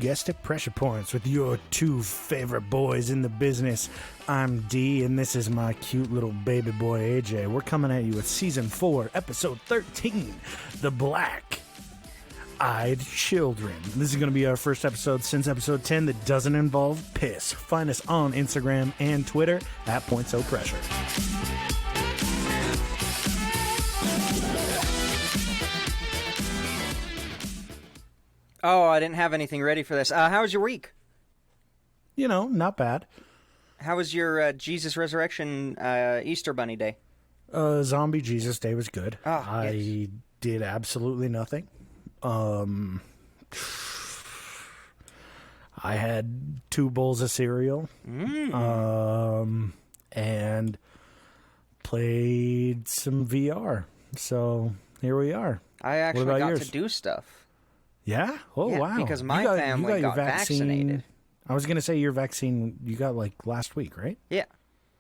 guessed it, Pressure Points with your two favorite boys in the business. I'm D, and this is my cute little baby boy AJ. We're coming at you with Season 4, Episode 13, The Black-Eyed Children. This is going to be our first episode since Episode 10 that doesn't involve piss. Find us on Instagram and Twitter at PointSoPressure. Oh, I didn't have anything ready for this. How was your week? You know, not bad. How was your Jesus Resurrection Easter Bunny Day? Zombie Jesus Day was good. Oh, I yes. did absolutely nothing. I had 2 bowls of cereal. And played some VR. So here we are. I actually got yours? to do stuff. Yeah? Oh, Yeah, wow. because my family got vaccinated. I was going to say your vaccine you got like last week, right? Yeah.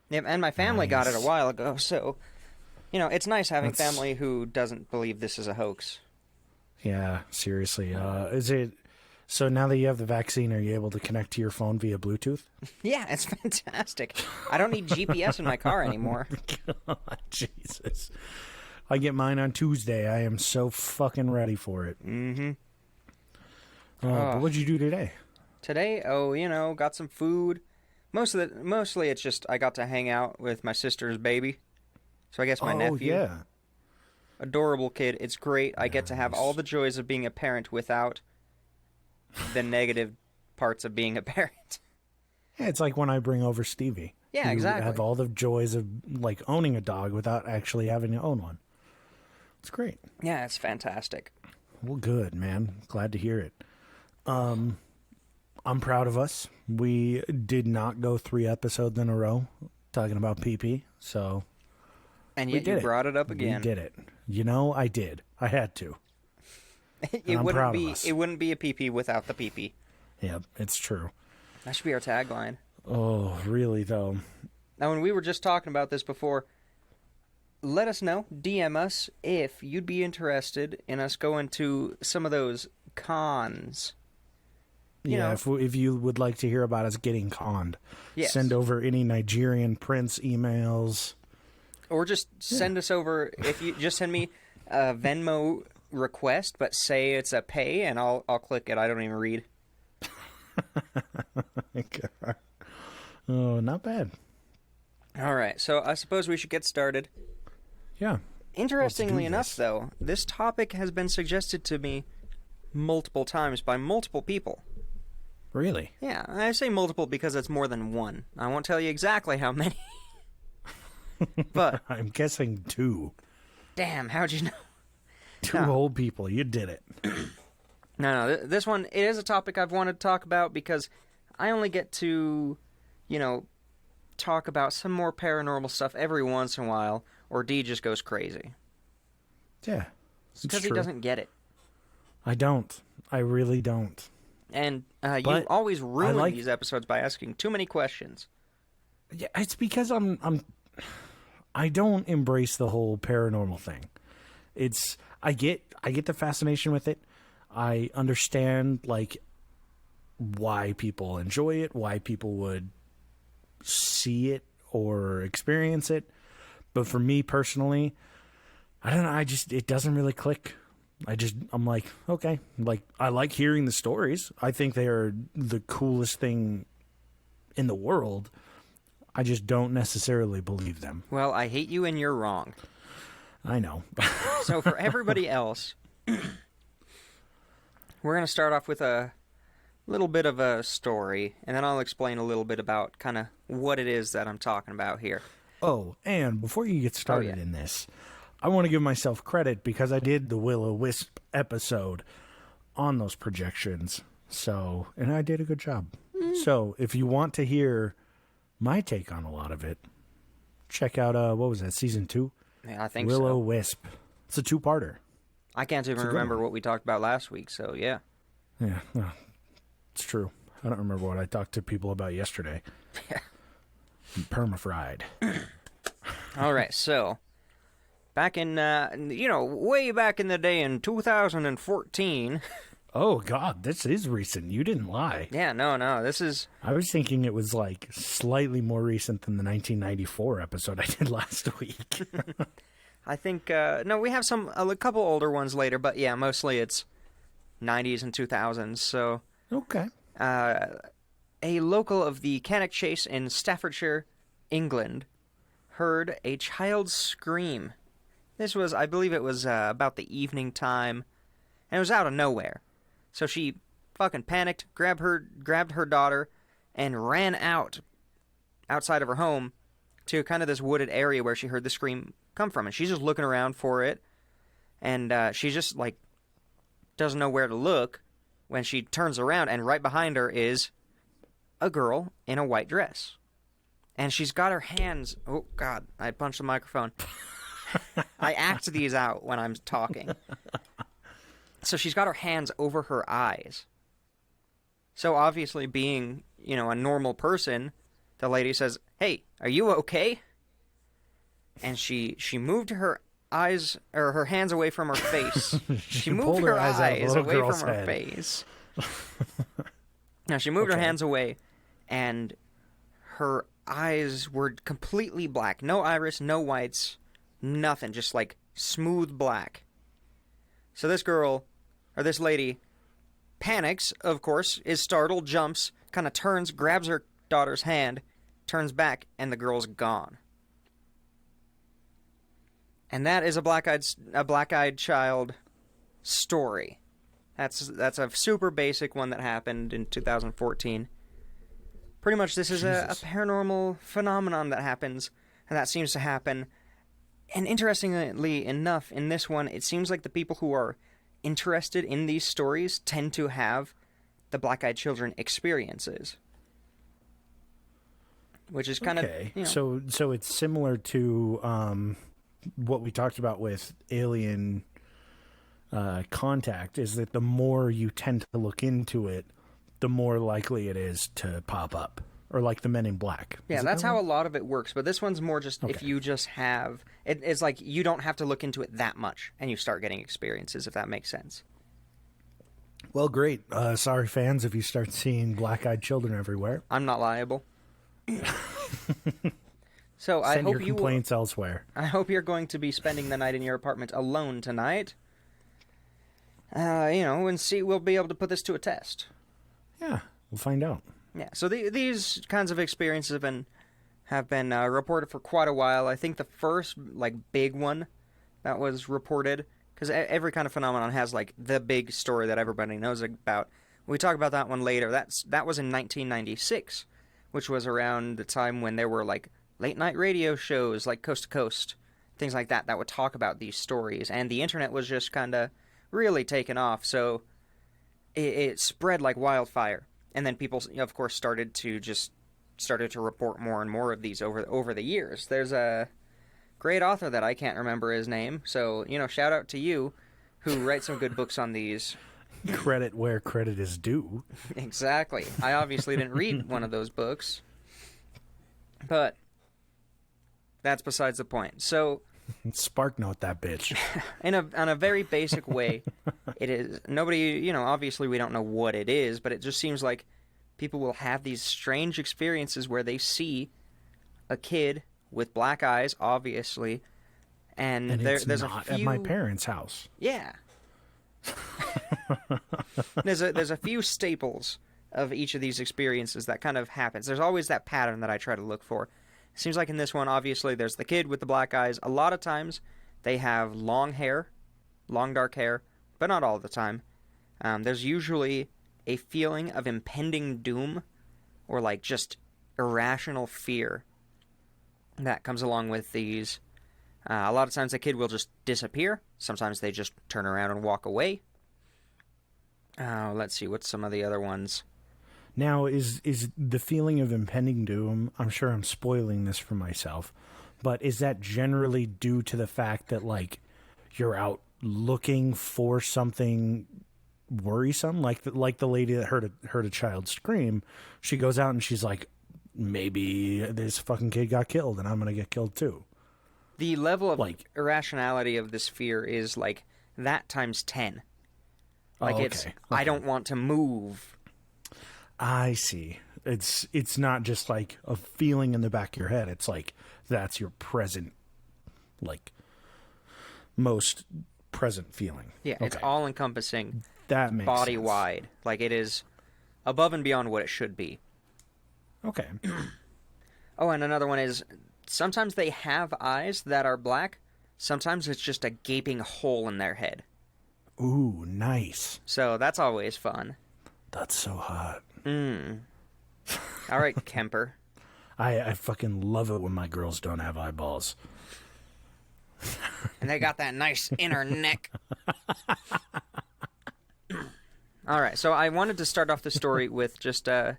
And my family got it a while ago, so, you know, it's nice having family who doesn't believe this is a hoax. Yeah, seriously. Is it... So now that you have the vaccine, are you able to connect to your phone via Bluetooth? Yeah, it's fantastic. I don't need GPS in my car anymore. God, Jesus. I get mine on Tuesday. I am so fucking ready for it. Mm-hmm. But what'd you do today? Today, got some food. Mostly it's just I got to hang out with my sister's baby. So I guess my nephew. Yeah. Adorable kid. It's great. I get to have all the joys of being a parent without the negative parts of being a parent. Yeah, it's like when I bring over Stevie. Yeah, you exactly. have all the joys of like owning a dog without actually having to own one. It's great. Yeah, it's fantastic. Well, good, man. Glad to hear it. I'm proud of us. We did not go 3 episodes in a row talking about PP, so... And yet you brought it up again. We did it. You know, I did. I had to. It wouldn't be a PP without the PP. Yeah, it's true. That should be our tagline. Oh, really, though? Now, when we were just talking about this before, let us know, DM us, if you'd be interested in us going to some of those cons. If you would like to hear about us getting conned, yes. Send over any Nigerian prince emails. Or just send us over, if you just send me a Venmo request, but say it's a pay, and I'll click it. I don't even read. Oh, not bad. All right, so I suppose we should get started. Yeah. Interestingly enough, though, this topic has been suggested to me multiple times by multiple people. Really? Yeah, I say multiple because it's more than one. I won't tell you exactly how many. But I'm guessing 2. Damn, how'd you know? 2 old people. You did it. No, this one, it is a topic I've wanted to talk about because I only get to, talk about some more paranormal stuff every once in a while, or D just goes crazy. Yeah. Because he doesn't get it. I don't. I really don't. And you always ruin these episodes by asking too many questions. Yeah, it's because I don't embrace the whole paranormal thing. I get the fascination with it. I understand like why people enjoy it, why people would see it or experience it. But for me personally, I don't know, it doesn't really click. I'm like, okay, like I like hearing the stories. I think they are the coolest thing in the world. I just don't necessarily believe them. Well, I hate you and you're wrong. I know. So for everybody else, we're going to start off with a little bit of a story, and then I'll explain a little bit about kind of what it is that I'm talking about here. Oh, and before you get started in this, I want to give myself credit because I did the Will-O-Wisp episode on those projections. So, and I did a good job. So, if you want to hear my take on a lot of it, check out, what was that, Season 2? Yeah, I think Will-O-Wisp. It's a 2-parter. I can't even remember what we talked about last week, so yeah. Yeah, well, it's true. I don't remember what I talked to people about yesterday. Yeah. Permafried. All right, so back in, way back in the day in 2014. Oh, God, this is recent. You didn't lie. Yeah, no, this is... I was thinking it was, like, slightly more recent than the 1994 episode I did last week. I think, no, we have a couple older ones later, but yeah, mostly it's 90s and 2000s, so... Okay. A local of the Cannock Chase in Staffordshire, England, heard a child scream. This was, I believe it was about the evening time, and it was out of nowhere. So she fucking panicked, grabbed her daughter, and ran outside of her home to kind of this wooded area where she heard the scream come from. And she's just looking around for it, and she just, like, doesn't know where to look when she turns around, and right behind her is a girl in a white dress. And she's got her hands... Oh, God, I punched the microphone. I act these out when I'm talking. So she's got her hands over her eyes. So obviously being, a normal person, the lady says, "Hey, are you okay?" And she moved her eyes, or her hands away from her face. She moved her eyes away from her face. Now, she moved her hands away, and her eyes were completely black. No iris, no whites, nothing. Just, like, smooth black. So this lady panics, of course, is startled, jumps, kind of turns, grabs her daughter's hand, turns back, and the girl's gone. And that is a black-eyed child story. That's a super basic one that happened in 2014. Pretty much this is a paranormal phenomenon that happens, and that seems to happen. And interestingly enough, in this one, it seems like the people who are interested in these stories tend to have the black-eyed children experiences. Which is kind of... So it's similar to what we talked about with alien contact, is that the more you tend to look into it, the more likely it is to pop up. Or like the Men in Black. Yeah, that's how a lot of it works. But this one's more just if you just have... It's like you don't have to look into it that much, and you start getting experiences, if that makes sense. Well, great. Sorry, fans, if you start seeing black-eyed children everywhere. I'm not liable. So Send your complaints elsewhere. I hope you're going to be spending the night in your apartment alone tonight. And we'll be able to put this to a test. Yeah, we'll find out. Yeah, so these kinds of experiences have been reported for quite a while. I think the first, big one that was reported, because every kind of phenomenon has, the big story that everybody knows about. We talk about that one later. That was in 1996, which was around the time when there were, late-night radio shows, like Coast to Coast, things like that would talk about these stories. And the internet was just kind of really taken off, so it spread like wildfire. And then people, of course, started to report more and more of these over the years. There's a great author that I can't remember his name, so, shout out to you, who writes some good books on these. Credit where credit is due. Exactly. I obviously didn't read one of those books, but that's besides the point. So... Spark note that bitch. In a very basic way, it is... Nobody, obviously we don't know what it is, but it just seems like people will have these strange experiences where they see a kid with black eyes, obviously, and there's not a few... at my parents' house. Yeah. There's a few staples of each of these experiences that kind of happens. There's always that pattern that I try to look for. Seems like in this one, obviously, there's the kid with the black eyes. A lot of times, they have long hair, long dark hair, but not all the time. There's usually a feeling of impending doom or, just irrational fear that comes along with these. A lot of times, the kid will just disappear. Sometimes they just turn around and walk away. Let's see, what's some of the other ones? Now, is the feeling of impending doom, I'm sure I'm spoiling this for myself, but is that generally due to the fact that, you're out looking for something worrisome? Like the lady that heard a child scream, she goes out and she's like, maybe this fucking kid got killed and I'm going to get killed too. The level of irrationality of this fear is, that times 10. Like, okay. I don't want to move. I see. It's not just like a feeling in the back of your head. It's like that's your present, like, most present feeling. Yeah, it's all encompassing. That makes body sense. wide. Like, it is above and beyond what it should be. Okay. Oh, and another one is sometimes they have eyes that are black. Sometimes it's just a gaping hole in their head. Ooh, nice. So that's always fun. That's so hot. All right, Kemper. I fucking love it when my girls don't have eyeballs. And they got that nice inner neck. All right, so I wanted to start off the story with just, or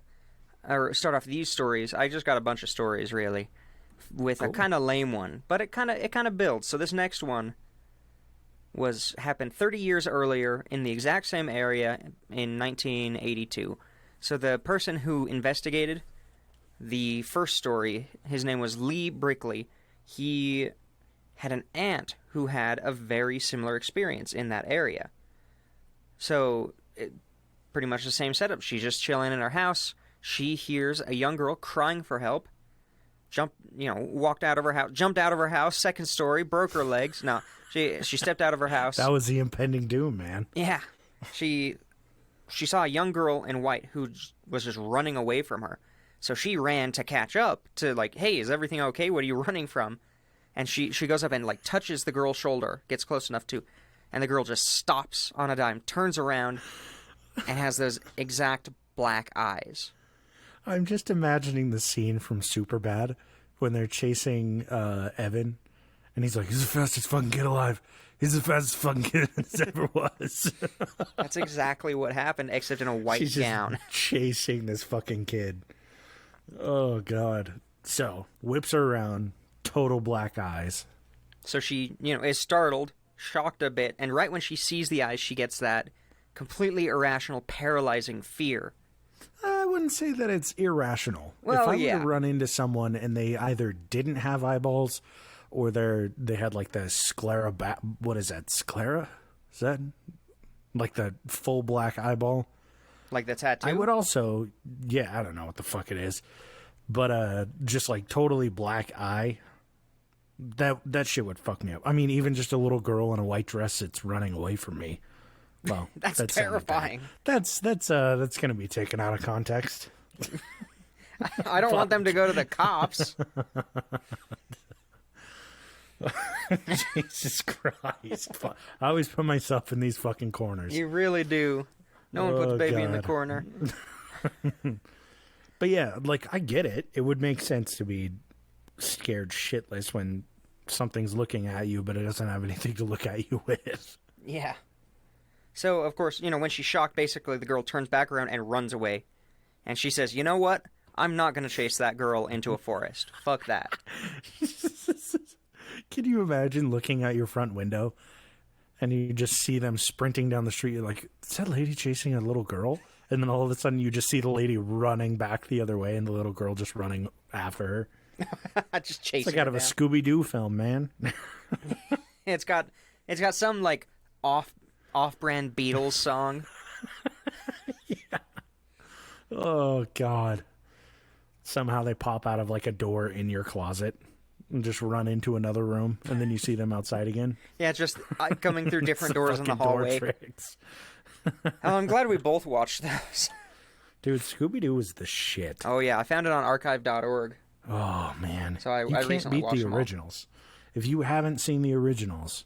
start off these stories. I just got a bunch of stories, really, with a kind of lame one, but it kind of builds. So this next one happened 30 years earlier in the exact same area in 1982. So the person who investigated the first story, his name was Lee Brickley. He had an aunt who had a very similar experience in that area. So, pretty much the same setup. She's just chilling in her house. She hears a young girl crying for help. Jumped out of her house, second story, broke her legs. No, she stepped out of her house. That was the impending doom, man. Yeah. She saw a young girl in white who was just running away from her. So she ran to catch up to, like, hey, is everything okay? What are you running from? And she goes up and, like, touches the girl's shoulder, gets close enough to, and the girl just stops on a dime, turns around, and has those exact black eyes. I'm just imagining the scene from Superbad when they're chasing Evan, and he's like, he's the fastest fucking kid alive. He's the fastest fucking kid there ever was. That's exactly what happened, except in a white She's gown. Just chasing this fucking kid. Oh, God. So, whips her around, total black eyes. So she, is startled, shocked a bit, and right when she sees the eyes, she gets that completely irrational, paralyzing fear. I wouldn't say that it's irrational. Well, if I yeah. were to run into someone and they either didn't have eyeballs or they had like the sclera, what is that, sclera? Is that like the full black eyeball? Like the tattoo? I would also, I don't know what the fuck it is, but just like totally black eye, that shit would fuck me up. I mean, even just a little girl in a white dress that's running away from me. Well, that's terrifying. That's going to be taken out of context. I don't want them to go to the cops. Jesus Christ. I always put myself in these fucking corners. You really do. No one puts baby in the corner. But yeah, like, I get it. It would make sense to be scared shitless when something's looking at you, but it doesn't have anything to look at you with. Yeah. So, of course, when she's shocked, basically, the girl turns back around and runs away. And she says, you know what? I'm not going to chase that girl into a forest. Fuck that. Can you imagine looking out your front window and you just see them sprinting down the street? You're like, is that lady chasing a little girl? And then all of a sudden you just see the lady running back the other way and the little girl just running after her. Just chasing It's like out of a Scooby-Doo film, man. It's got some, like, off-brand Beatles song. Yeah. Oh, God. Somehow they pop out of, like, a door in your closet and just run into another room, and then you see them outside again. Yeah, just coming through different doors in the hallway. Door tricks. Oh, I'm glad we both watched those. Dude, Scooby-Doo was the shit. Oh, yeah, I found it on archive.org. Oh, man. So I can't recently beat watched the them all. originals. If you haven't seen the originals,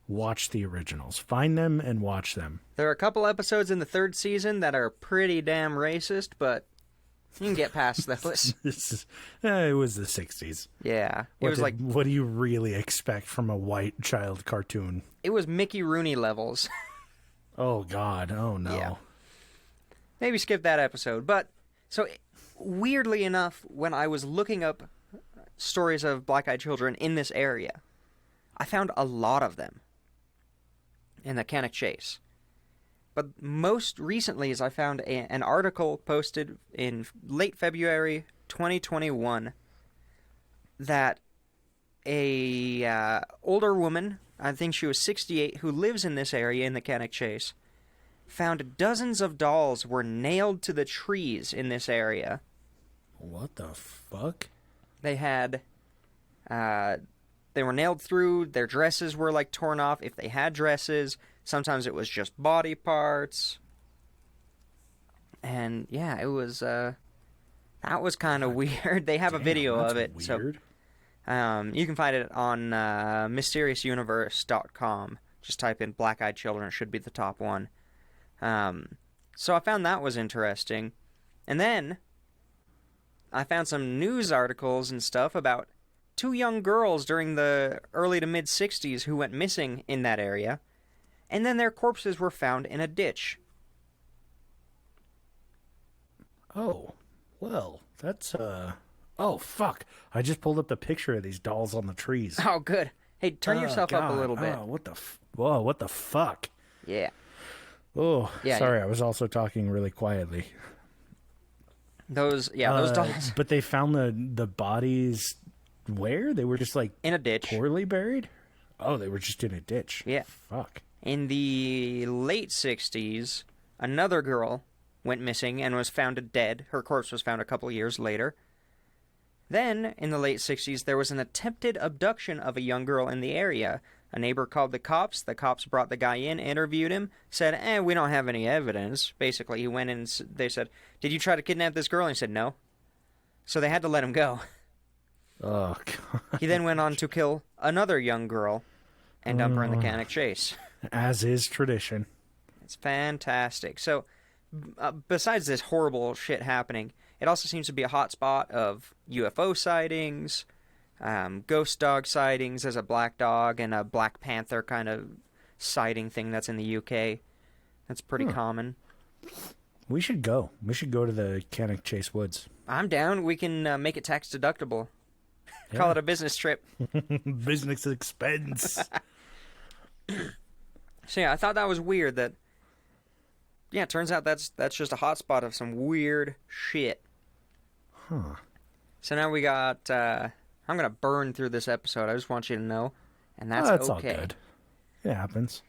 watch the originals. Find them and watch them. There are a couple episodes in the third season that are pretty damn racist, but you can get past those. It was the 60s. Yeah. What do you really expect from a white child cartoon? It was Mickey Rooney levels. Oh, God. Oh, no. Yeah. Maybe skip that episode. But, so, weirdly enough, when I was looking up stories of black-eyed children in this area, I found a lot of them in the Cannock Chase. But most recently is I found an article posted in late February 2021 that a older woman, I think she was 68, who lives in this area in the Cannock Chase, found dozens of dolls were nailed to the trees in this area. What the fuck? They had, they were nailed through, their dresses were, like, torn off, if they had dresses. Sometimes it was just body parts. And, yeah, it was, that was kind of weird. They have a video of it. Weird. So, you can find it on, mysteriousuniverse.com. Just type in Black Eyed Children, it should be the top one. So I found that was interesting. And then I found some news articles and stuff about 2 young girls during the early to mid 60s who went missing in that area, and then their corpses were found in a ditch. Oh, well, that's, oh, fuck. I just pulled up the picture of these dolls on the trees. Oh, good. Hey, turn yourself up a little bit. Oh, whoa, what the fuck? Yeah. Oh, Yeah, sorry, I was also talking really quietly. Those dolls. But they found the bodies where? They were just, like... In a ditch. Poorly buried? Oh, they were just in a ditch. Yeah. Fuck. In the late 60s, another girl went missing and was found dead. Her corpse was found a couple years later. Then, in the late 60s, there was an attempted abduction of a young girl in the area. A neighbor called the cops. The cops brought the guy in, interviewed him, said, we don't have any evidence. Basically, he went in and they said, did you try to kidnap this girl? And he said, no. So they had to let him go. Oh, God. He then went on to kill another young girl and dump her in the Cannock Chase. As is tradition. It's fantastic. So, besides this horrible shit happening, it also seems to be a hot spot of UFO sightings, ghost dog sightings. There's a black dog and a Black Panther kind of sighting thing that's in the UK. That's pretty common. We should go. We should go to the Cannock Chase Woods. I'm down. We can make it tax deductible. Call it a business trip. Business expense. So yeah, I thought that was weird that... Yeah, it turns out that's just a hot spot of some weird shit. Huh. So now we got... I'm going to burn through this episode. I just want you to know. And that's okay. That's all good. It happens.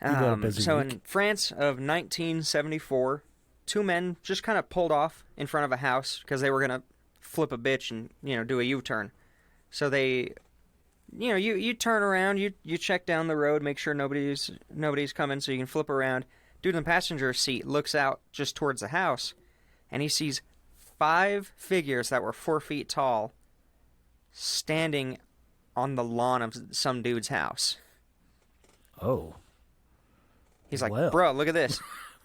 You got a busy so week. in France of 1974, 2 men just kind of pulled off in front of a house because they were going to flip a bitch and, do a U-turn. So they... you turn around, you check down the road, make sure nobody's coming so you can flip around. Dude in the passenger seat looks out just towards the house, and he sees 5 figures that were 4 feet tall standing on the lawn of some dude's house. Oh. He's like, well. Bro, look at this.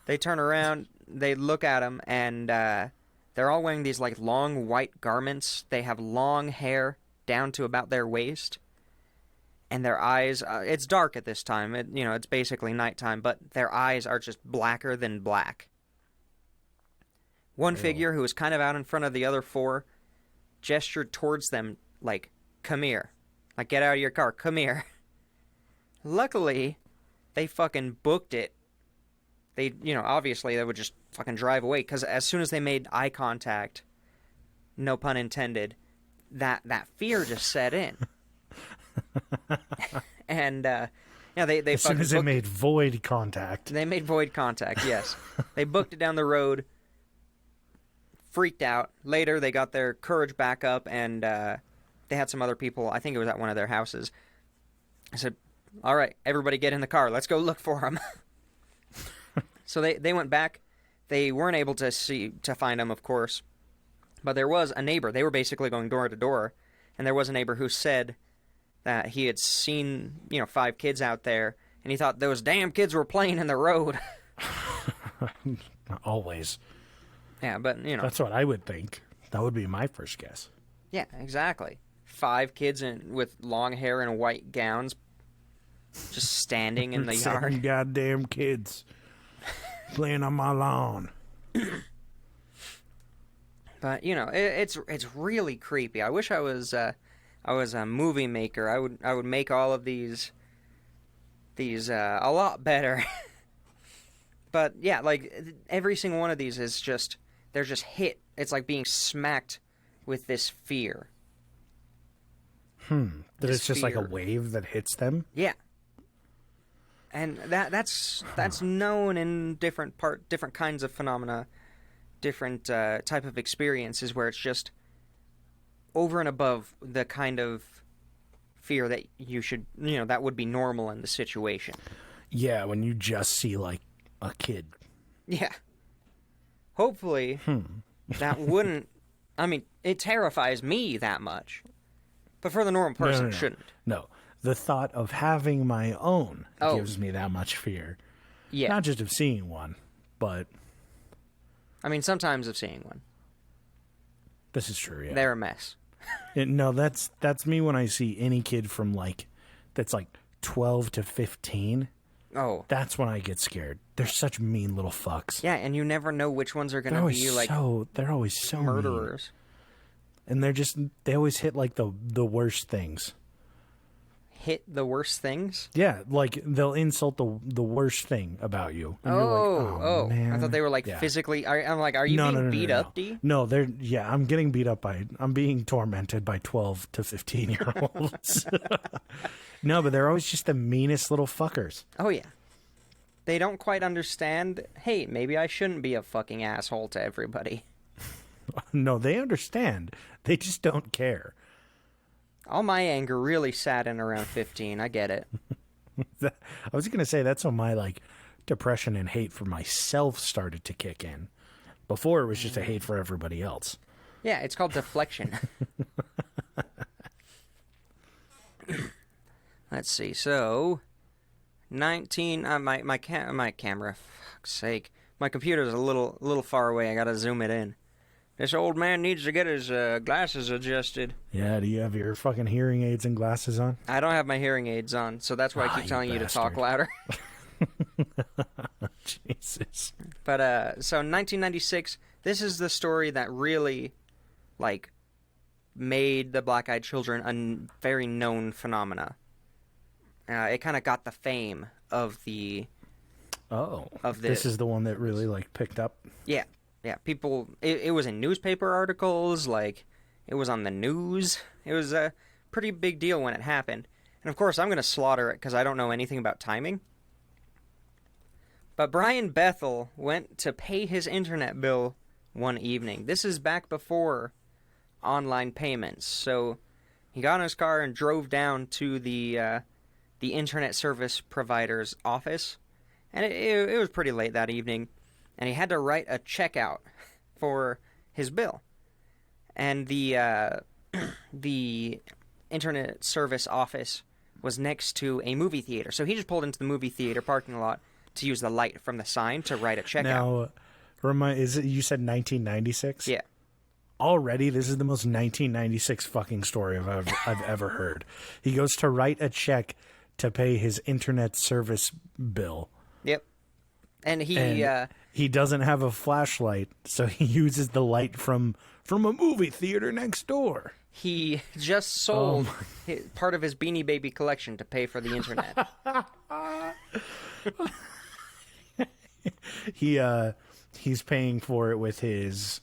They turn around, they look at him, and they're all wearing these like long white garments. They have long hair down to about their waist. And their eyes, it's dark at this time. It's basically nighttime, but their eyes are just blacker than black. One figure who was kind of out in front of the other 4 gestured towards them like, come here. Like, get out of your car, come here. Luckily, they fucking booked it. They, obviously they would just fucking drive away, because as soon as they made eye contact, no pun intended, that fear just set in. And they as soon as they made void contact. They made void contact, yes. They booked it down the road, freaked out. Later, they got their courage back up, and they had some other people, I think it was at one of their houses. I said, all right, everybody get in the car. Let's go look for them. So they went back. They weren't able to find them, of course. But there was a neighbor. They were basically going door to door. And there was a neighbor who said that he had seen, 5 kids out there, and he thought those damn kids were playing in the road. Always. Yeah, but, That's what I would think. That would be my first guess. Yeah, exactly. 5 kids with long hair and white gowns just standing in the 7 yard. goddamn kids playing on my lawn. But, it's really creepy. I wish I was a movie maker. I would make all of these a lot better. But yeah, like every single one of these is just they're just hit. It's like being smacked with this fear. That it's just like a wave that hits them? Yeah. And that's known in different kinds of phenomena, different type of experiences where it's just over and above the kind of fear that you should, that would be normal in the situation. Yeah, when you just see, like, a kid. Yeah. Hopefully, that wouldn't... I mean, it terrifies me that much. But for the normal person, it shouldn't. No. The thought of having my own gives me that much fear. Yeah. Not just of seeing one, but... I mean, sometimes of seeing one. This is true, yeah. They're a mess. No, that's me when I see any kid from, like, that's, like, 12 to 15. Oh. That's when I get scared. They're such mean little fucks. Yeah, and you never know which ones are going to be, like, they're always so murderers. Mean. And they always hit, like, the worst things. Hit the worst things? Yeah, like, they'll insult the worst thing about you. And you're like, oh, man. I thought they were, like, physically... I'm like, are you being beat up, D? No, I'm getting beat up I'm being tormented by 12 to 15-year-olds. No, but they're always just the meanest little fuckers. Oh, yeah. They don't quite understand, hey, maybe I shouldn't be a fucking asshole to everybody. No, they understand. They just don't care. All my anger really sat in around 15. I get it. I was going to say that's when my, like, depression and hate for myself started to kick in. Before, it was just a hate for everybody else. Yeah, it's called deflection. Let's see. So, 19. My camera. Fuck's sake, my computer's a little far away. I gotta zoom it in. This old man needs to get his glasses adjusted. Yeah, do you have your fucking hearing aids and glasses on? I don't have my hearing aids on, so that's why I keep telling you to talk louder. Jesus. But so 1996. This is the story that really, like, made the Black-Eyed Children a very known phenomena. It kind of got the fame of the... This is the one that really, like, picked up? Yeah. Yeah, people... It was in newspaper articles, like, it was on the news. It was a pretty big deal when it happened. And, of course, I'm going to slaughter it because I don't know anything about timing. But Brian Bethel went to pay his internet bill one evening. This is back before online payments. So he got in his car and drove down to the internet service provider's office. And it was pretty late that evening. And he had to write a check out for his bill. And the internet service office was next to a movie theater. So he just pulled into the movie theater parking lot to use the light from the sign to write a check out. Now, is it, you said 1996? Yeah. Already, this is the most 1996 fucking story I've ever heard. He goes to write a check to pay his internet service bill. Yep. And he doesn't have a flashlight, so he uses the light from a movie theater next door. He just sold part of his Beanie Baby collection to pay for the internet. He's paying for it with his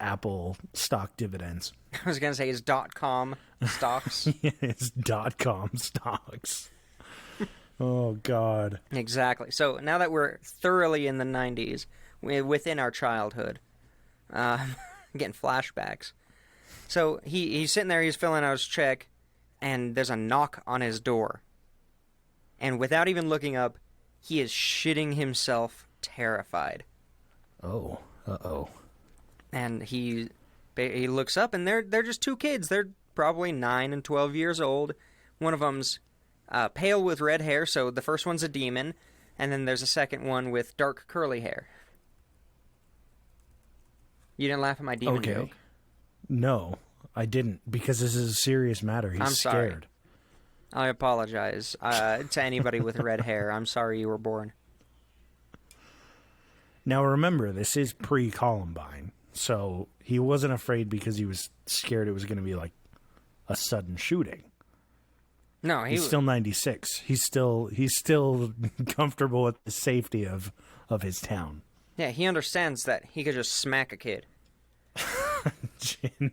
Apple stock dividends. I was gonna say his .com stocks. His .com stocks. Oh God. Exactly. So now that we're thoroughly in the 90s, within our childhood, getting flashbacks. So he's sitting there, he's filling out his check, and there's a knock on his door. And without even looking up, he is shitting himself, terrified. Oh, uh-oh. And he looks up, and they're just two kids. They're probably 9 and 12 years old. One of them's pale with red hair, so the first one's a demon, and then there's a second one with dark curly hair. You didn't laugh at my demon joke? No, I didn't, because this is a serious matter. He's sorry. scared. I apologize to anybody with red hair. I'm sorry you were born. Now remember, this is pre-Columbine, so he wasn't afraid because he was scared it was going to be like a sudden shooting. No, he's still 96. He's still comfortable with the safety of his town. Yeah, he understands that he could just smack a kid.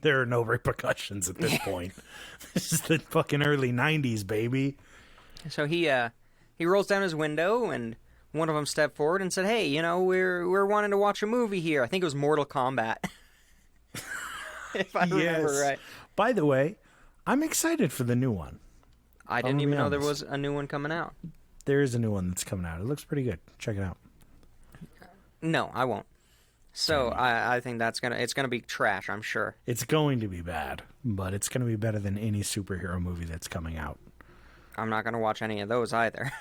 There are no repercussions at this point. This is the fucking early 90s, baby. So he he rolls down his window, and one of them stepped forward and said, "Hey, we're wanting to watch a movie here." I think it was Mortal Kombat, if I remember right. By the way, I'm excited for the new one. I didn't even know there was a new one coming out. There is a new one that's coming out. It looks pretty good. Check it out. No, I won't. So I think it's gonna be trash, I'm sure. It's going to be bad, but it's going to be better than any superhero movie that's coming out. I'm not gonna watch any of those either.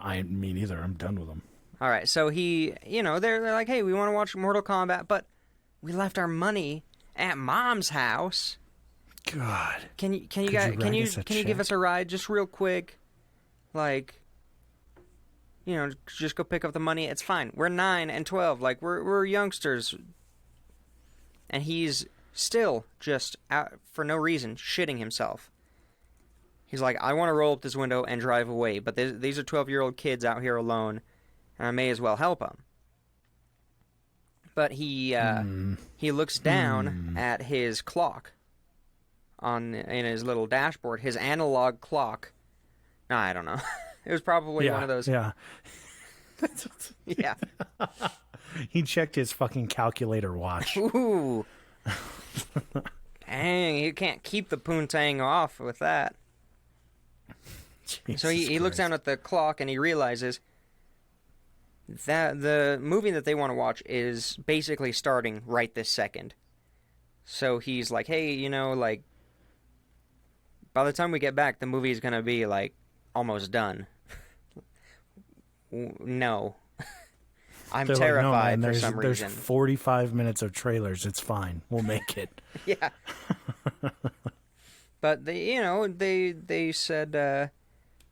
Me neither. I'm done with them. All right, so they're like, "Hey, we want to watch Mortal Kombat, but we left our money at Mom's house. God, Can you give us a ride just real quick? Like, just go pick up the money. It's fine. We're 9 and 12. Like, we're youngsters." And he's still just out for no reason shitting himself. He's like, "I want to roll up this window and drive away, but these are 12-year-old kids out here alone, and I may as well help them." But he looks down at his clock in his little dashboard, his analog clock. No, I don't know. It was probably one of those. Yeah. Yeah. He checked his fucking calculator watch. Ooh. Dang, you can't keep the poontang off with that. So he looks down at the clock and he realizes that the movie that they want to watch is basically starting right this second. So he's like, "Hey, like, by the time we get back, the movie is going to be, like, almost done." No. I'm terrified for some reason. There's 45 minutes of trailers. It's fine. We'll make it. Yeah. But they said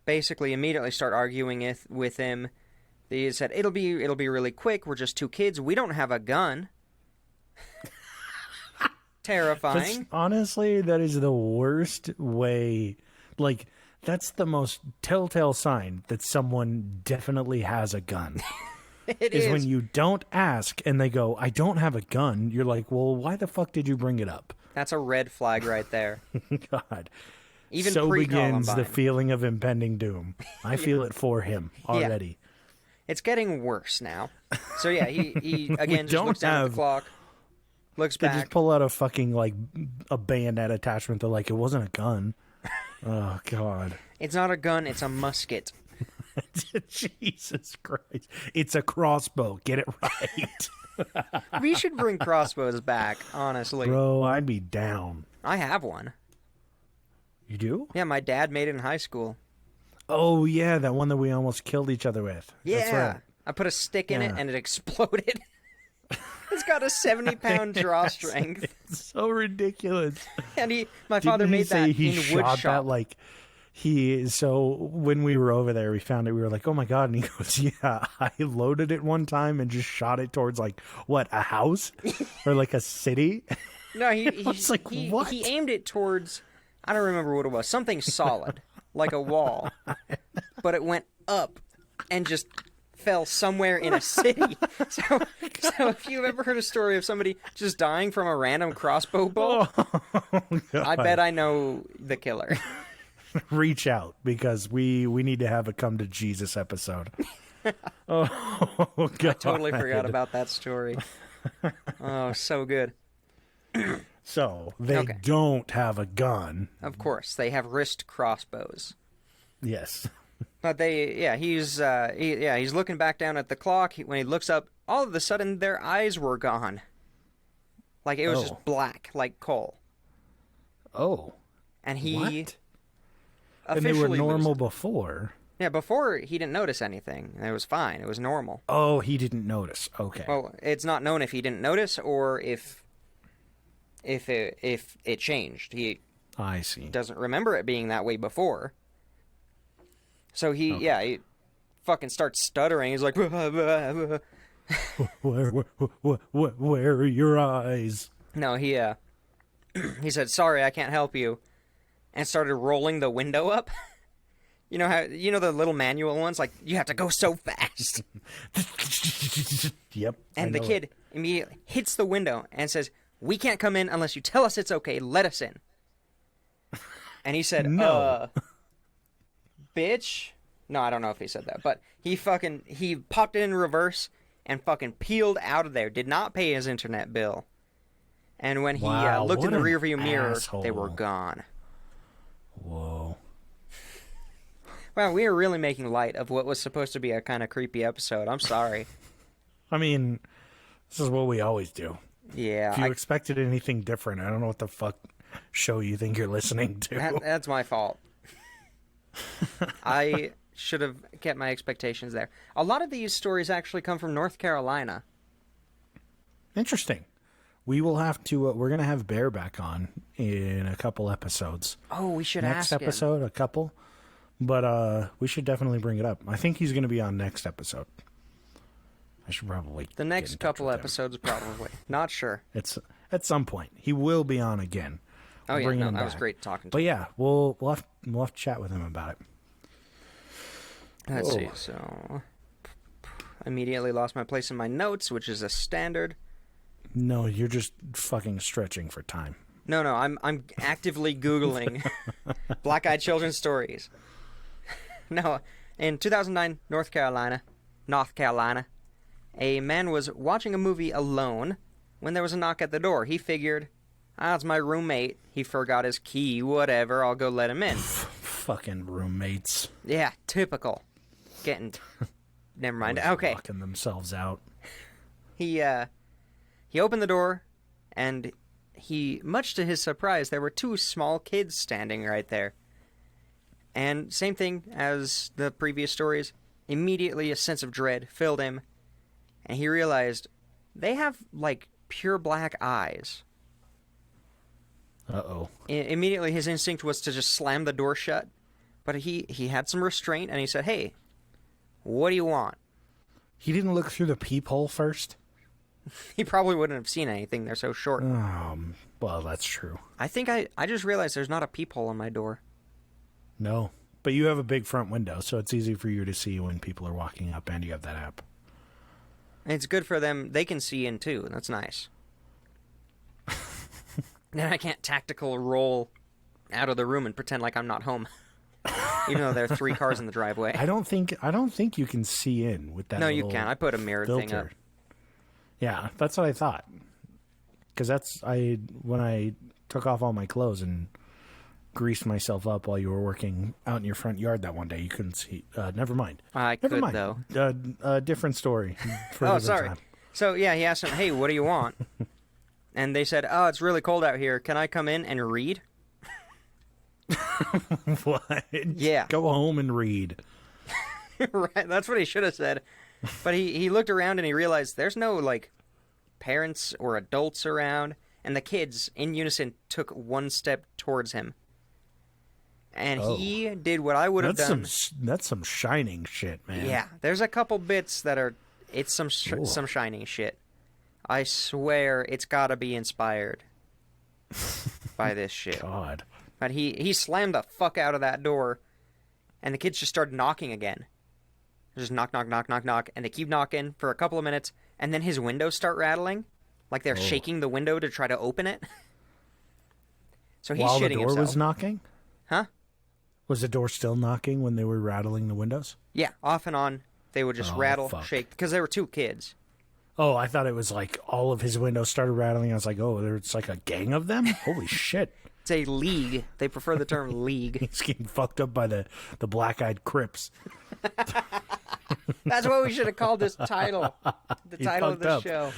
basically immediately start arguing with him. They said it'll be really quick. We're just 2 kids. We don't have a gun. Terrifying. Honestly, that is the worst way. Like, that's the most telltale sign that someone definitely has a gun. It is when you don't ask and they go, "I don't have a gun." You're like, "Well, why the fuck did you bring it up?" That's a red flag right there. God. Even so begins the pre-Columbine. feeling of impending doom. I feel it for him already. Yeah. It's getting worse now. So yeah, he again just looks down at the clock, looks They back. just pull out a fucking, like, a bayonet attachment. They're like, "It wasn't a gun." Oh, God. It's not a gun, it's a musket. Jesus Christ. It's a crossbow. Get it right. We should bring crossbows back, honestly. Bro, I'd be down. I have one. You do? Yeah, my dad made it in high school. Oh, yeah, that one that we almost killed each other with. Yeah. That's right. I put a stick in it Yeah. and it exploded. It's got a 70-pound draw strength. It's so ridiculous. And my father made that in wood shop. That, like, so when we were over there, we found it. We were like, "Oh my God." And he goes, "Yeah, I loaded it one time and just shot it towards, like, what, a house or like a city?" No, he was like, "What?" He aimed it towards, I don't remember what it was, something solid, like a wall. But it went up and just fell somewhere in a city. So if you've ever heard a story of somebody just dying from a random crossbow bolt, I bet I know the killer. Reach out, because we need to have a come to Jesus episode. Oh, God. I totally forgot about that story. Oh, so good. So they don't have a gun. Of course, they have wrist crossbows. Yes. But he's looking back down at the clock. When he looks up, all of a sudden their eyes were gone. Like, it was just black, like coal. Oh. And he What? And they were normal before. Yeah, before he didn't notice anything. It was fine. It was normal. Oh, he didn't notice. Okay. Well, it's not known if he didn't notice or if it changed. He I see. doesn't remember it being that way before. So he fucking starts stuttering. He's like, "Blah, blah, blah." Where are your eyes? No, he said, "Sorry, I can't help you," and started rolling the window up. You know the little manual ones, like, you have to go so fast. Yep. And the kid immediately hits the window and says, "We can't come in unless you tell us it's okay. Let us in." And he said, No. Bitch, No, I don't know if he said that, but he popped it in reverse and fucking peeled out of there. Did not pay his internet bill. And when he looked in the rearview mirror, they were gone. Whoa. Wow, we are really making light of what was supposed to be a kind of creepy episode. I'm sorry. I mean, this is what we always do. Yeah. If you expected anything different, I don't know what the fuck show you think you're listening to. That's my fault. I should have kept my expectations there. A lot of these stories actually come from North Carolina. Interesting. We will have to. We're gonna have Bear back on in a couple episodes. Oh, we should next ask episode, him. a couple. But we should definitely bring it up. I think he's gonna be on next episode. I should probably the next couple episodes, probably. Not sure. It's at some point he will be on again. Oh yeah, no, that was great talking to him. But yeah, we'll have to chat with him about it. Let's see. So, immediately lost my place in my notes, which is a standard. No, you're just fucking stretching for time. No, I'm actively Googling black-eyed children's stories. No, in 2009, North Carolina, a man was watching a movie alone when there was a knock at the door. He figured, it's my roommate. He forgot his key, whatever, I'll go let him in. Fucking roommates. Yeah, typical. Never mind. Okay. Locking themselves out. He opened the door, and much to his surprise, there were two small kids standing right there. And same thing as the previous stories, immediately a sense of dread filled him, and he realized they have, like, pure black eyes. Uh-oh. Immediately his instinct was to just slam the door shut, but he had some restraint, and he said, "Hey, what do you want?" He didn't look through the peephole first? He probably wouldn't have seen anything. They're so short. Well, that's true. I think I just realized there's not a peephole on my door. No. But you have a big front window, so it's easy for you to see when people are walking up, and you have that app. It's good for them. They can see in, too. That's nice. Then I can't tactical roll out of the room and pretend like I'm not home. Even though there are 3 cars in the driveway. I don't think you can see in with that. No, you can. I put a mirror filter thing up. Yeah, that's what I thought. Because when I took off all my clothes and greased myself up while you were working out in your front yard that one day, you couldn't see. Never mind. Never mind. Though. A different story. For oh, sorry. Time. So yeah, he asked them, "Hey, what do you want?" And they said, "Oh, it's really cold out here. Can I come in and read?" What? Yeah. Go home and read. Right. That's what he should have said. But he looked around and he realized there's no, like, parents or adults around, and the kids, in unison, took one step towards him. And he did what I would have done. That's some Shining shit, man. Yeah, there's a couple bits that are... It's some Shining shit. I swear it's gotta be inspired by this shit. God. But he slammed the fuck out of that door, and the kids just started knocking again. Just knock, knock, knock, knock, knock, and they keep knocking for a couple of minutes, and then his windows start rattling, like they're shaking the window to try to open it. So he's shitting himself. While the door was knocking? Huh? Was the door still knocking when they were rattling the windows? Yeah, off and on. They would just rattle, shake, because there were 2 kids. Oh, I thought it was like all of his windows started rattling. I was like, oh, there's like a gang of them? Holy shit. It's a league. They prefer the term league. He's getting fucked up by the black-eyed Crips. That's what we should have called this title. The title of the show.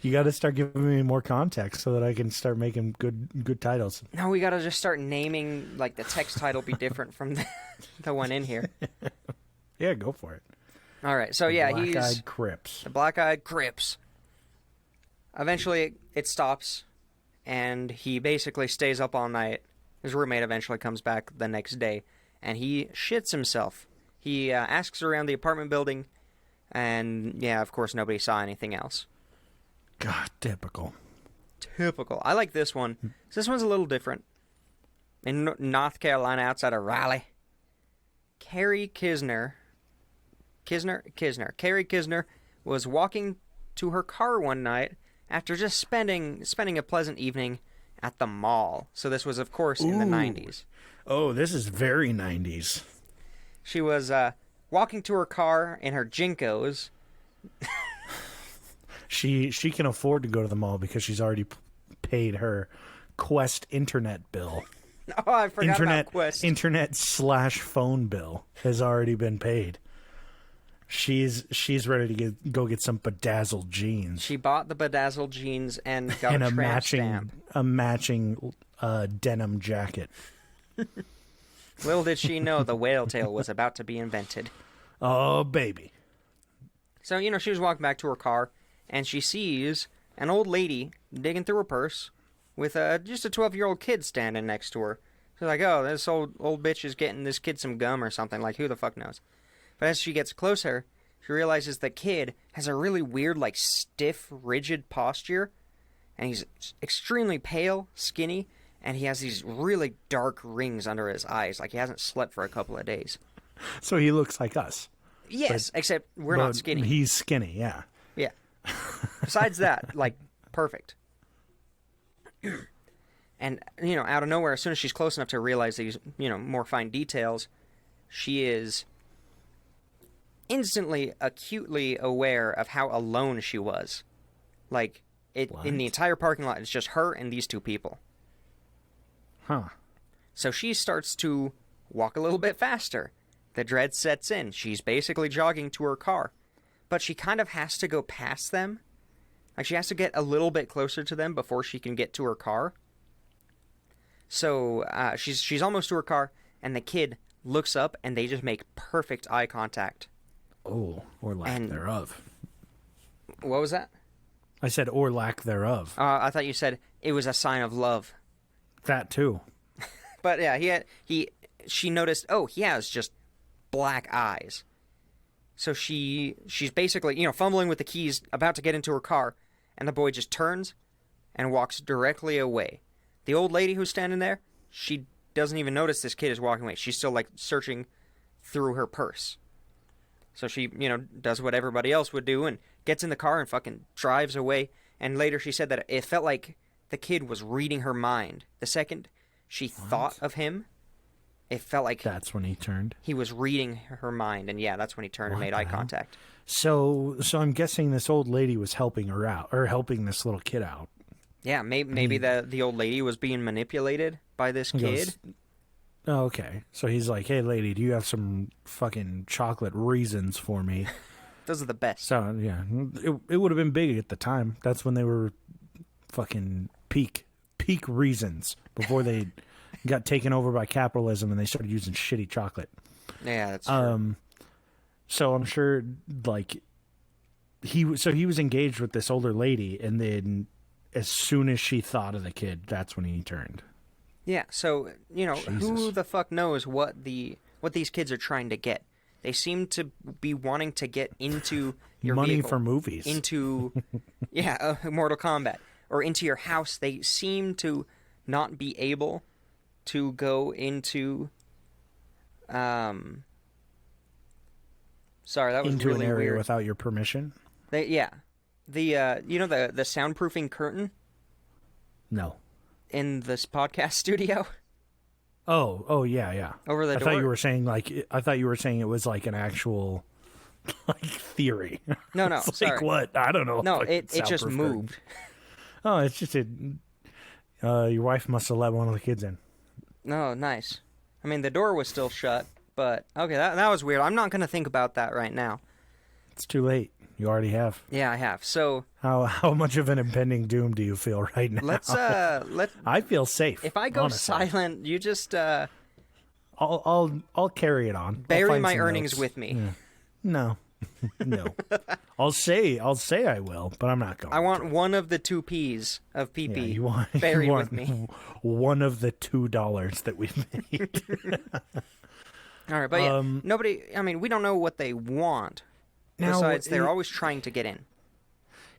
You got to start giving me more context so that I can start making good titles. No, we got to just start naming, like, the text title be different from the one in here. Yeah, go for it. All right, so yeah, he's... Black-eyed Crips. The black-eyed Crips. Eventually, it stops, and he basically stays up all night. His roommate eventually comes back the next day, and he shits himself. He asks around the apartment building, and yeah, of course, nobody saw anything else. God, typical. Typical. I like this one. This one's a little different. In North Carolina, outside of Raleigh, Carrie Kisner was walking to her car one night after just spending a pleasant evening at the mall. So this was, of course, in the 90s. Oh, this is very 90s. She was walking to her car in her Jinkos. She can afford to go to the mall because she's already paid her Quest internet bill. Oh, I forgot about Quest. Internet/phone bill has already been paid. She's ready to go get some bedazzled jeans. She bought the bedazzled jeans and got and a tramp stamp. a matching denim jacket. Little did she know the whale tail was about to be invented. Oh, baby. So, she was walking back to her car, and she sees an old lady digging through her purse with just a 12-year-old kid standing next to her. She's like, oh, this old bitch is getting this kid some gum or something. Like, who the fuck knows? But as she gets closer, she realizes the kid has a really weird, like, stiff, rigid posture. And he's extremely pale, skinny, and he has these really dark rings under his eyes. Like, he hasn't slept for a couple of days. So he looks like us. Yes, except we're not skinny. He's skinny, yeah. Yeah. Besides that, like, perfect. And, out of nowhere, as soon as she's close enough to realize these, more fine details, she is instantly acutely aware of how alone she was. Like, in the entire parking lot, it's just her and these two people. Huh. So she starts to walk a little bit faster. The dread sets in. She's basically jogging to her car. But she kind of has to go past them. Like, she has to get a little bit closer to them before she can get to her car. So she's almost to her car, and the kid looks up, and they just make perfect eye contact. Oh, or lack thereof. What was that? I said, or lack thereof. I thought you said it was a sign of love. That too. But yeah, she noticed, he has just black eyes. So she's basically, fumbling with the keys, about to get into her car, and the boy just turns and walks directly away. The old lady who's standing there, she doesn't even notice this kid is walking away. She's still, like, searching through her purse. So she, does what everybody else would do and gets in the car and fucking drives away. And later she said that it felt like the kid was reading her mind. The second she thought of him, it felt like... That's when he turned? He was reading her mind. And yeah, that's when he turned and made eye contact. So I'm guessing this old lady was helping her out, or helping this little kid out. Yeah, maybe the old lady was being manipulated by this kid. Oh, okay. So he's like, hey, lady, do you have some fucking chocolate raisins for me? Those are the best. So, yeah, it would have been big at the time. That's when they were fucking peak reasons before they got taken over by capitalism and they started using shitty chocolate. Yeah, that's true. So I'm sure, like, he was engaged with this older lady, and then as soon as she thought of the kid, that's when he turned. Yeah, so, Jesus. Who the fuck knows what these kids are trying to get? They seem to be wanting to get into your money vehicle, for movies. Into, Mortal Kombat, or into your house. They seem to not be able to go into, sorry, that was into really an area weird. without your permission? The soundproofing curtain? No. In this podcast studio? Oh, yeah. Over the door? I thought you were saying it was like an actual, like, theory. No, It's sorry. like what? I don't know. No, it just Soundproof moved. curtain. Oh, it's just your wife must have let one of the kids in. Oh, nice. I mean, the door was still shut, but okay, that was weird. I'm not going to think about that right now. It's too late. You already have. Yeah, I have. So how much of an impending doom do you feel right now? let's I feel safe. If I go honestly. silent, you just I'll carry it on. bury my earnings with me. Yeah. No. I'll say I will, but I'm not going. I want one of the 2 P's of PP buried you want with me. One of the $2 that we made. All right, but yeah, nobody. I mean, we don't know what they want. Now, Besides, they're always trying to get in.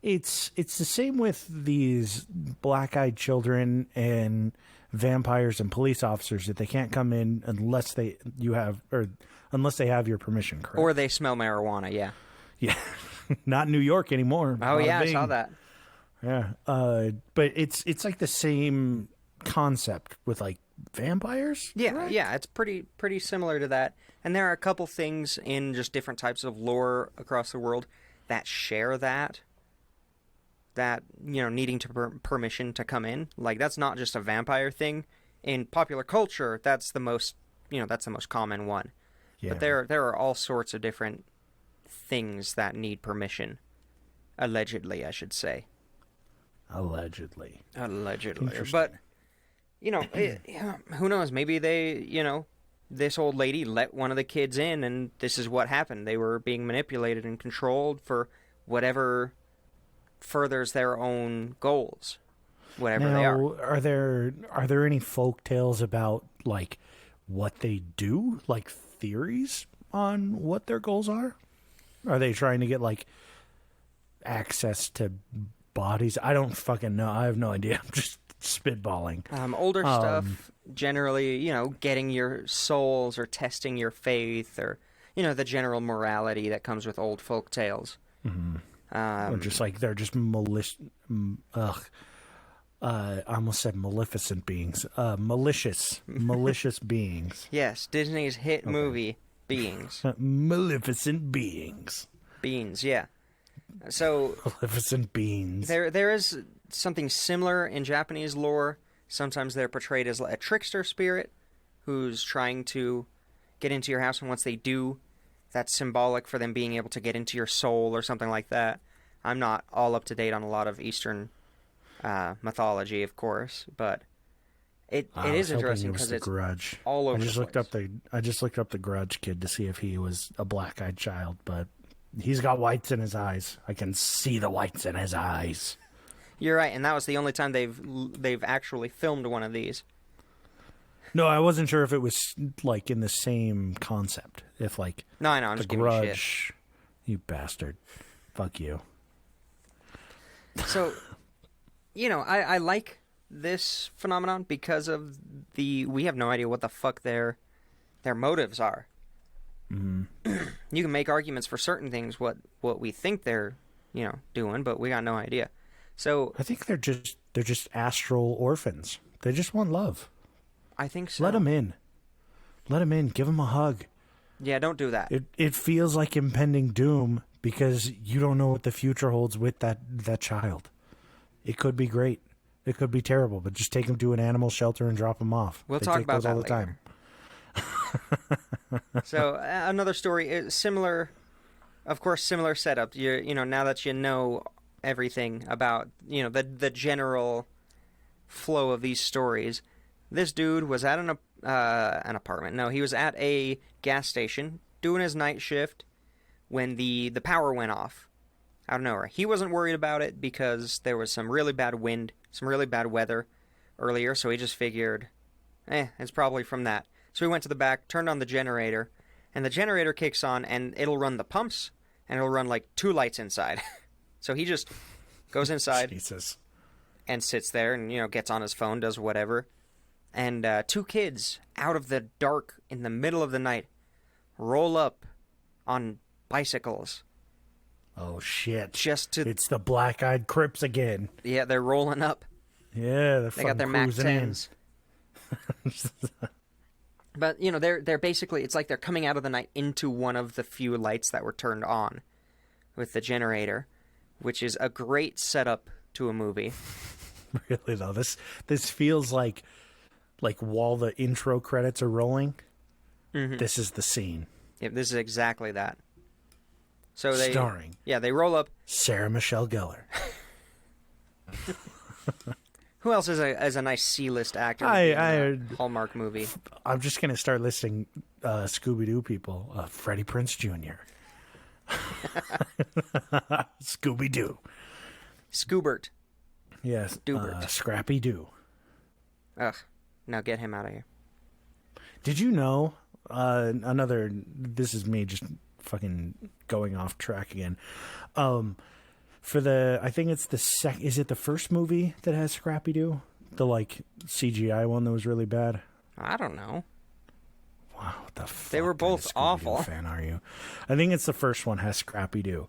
It's the same with these black-eyed children and vampires and police officers that they can't come in unless they have your permission, correct? Or they smell marijuana. Yeah. Yeah, not in New York anymore. Oh yeah, I saw that. Yeah, but it's like the same concept with like vampires. Yeah, correct? yeah, it's pretty similar to that. And there are a couple things in just different types of lore across the world that share that needing to permission to come in. Like, that's not just a vampire thing. In popular culture, that's the most common one. Yeah. But there are all sorts of different things that need permission. Allegedly, I should say. Allegedly. But, who knows? Maybe this old lady let one of the kids in, and this is what happened. They were being manipulated and controlled for whatever furthers their own goals, whatever they are. Are there any folk tales about like what they do, like theories on what their goals are? Are they trying to get like access to bodies? I don't fucking know. I have no idea. I'm just spitballing. Older stuff, generally, getting your souls or testing your faith, or the general morality that comes with old folk tales. Mm-hmm. Or just like they're just malicious. I almost said maleficent beings. Malicious beings. Yes, Disney's hit movie Beings. Maleficent beings. Beings, yeah. So Maleficent beings. There is something similar in Japanese lore. Sometimes they're portrayed as a trickster spirit who's trying to get into your house, and once they do, that's symbolic for them being able to get into your soul or something like that. I'm not all up to date on a lot of Eastern mythology, of course, but it is interesting because it's Grudge. all over. I just looked up the Grudge kid to see if he was a black-eyed child, but he's got whites in his eyes. I can see the whites in his eyes. You're right, and that was the only time they've actually filmed one of these. No, I wasn't sure if it was like in the same concept. If like no, I know, I'm the just giving you shit. Grudge, you bastard, fuck you. So, I like this phenomenon because of we have no idea what the fuck their motives are. Mm-hmm. You can make arguments for certain things, what we think they're doing, but we got no idea. So I think they're just astral orphans. They just want love. I think so. Let them in. Give them a hug. Yeah, don't do that. It feels like impending doom because you don't know what the future holds with that child. It could be great. It could be terrible, but just take them to an animal shelter and drop them off. We'll they talk take about those that all the later. Time. So another story is similar, of course, similar setup. Now that you know everything about the general flow of these stories, this dude was at an apartment. No, he was at a gas station doing his night shift when the power went off out of nowhere. He wasn't worried about it because there was some really bad wind, some really bad weather earlier, so he just figured, it's probably from that. So he went to the back, turned on the generator, and the generator kicks on, and it'll run the pumps, and it'll run like 2 lights inside. So he just goes inside Jesus. And sits there and, gets on his phone, does whatever. And 2 kids, out of the dark, in the middle of the night, roll up on bicycles. Oh, shit. It's the black-eyed Crips again. Yeah, they're rolling up. Yeah, they got their Mac 10s. But, they're basically, it's like they're coming out of the night into one of the few lights that were turned on with the generator, which is a great setup to a movie. Really, though, this feels like while the intro credits are rolling, This is the scene. Yep, this is exactly that. So starring. Yeah, they roll up. Sarah Michelle Gellar. Who else is a nice C-list actor in a Hallmark movie? I'm just going to start listing Scooby-Doo people. Freddie Prinze Jr. Scooby-Doo. Scoobert. Yes. Doobert. Scrappy-Doo. Ugh. Now get him out of here. Did you know, this is me just fucking going off track again. I think it's is it the first movie that has Scrappy-Doo? The, CGI one that was really bad? I don't know. Wow, what the fuck? They were both awful. Fan are you? I think it's the first one has Scrappy-Doo.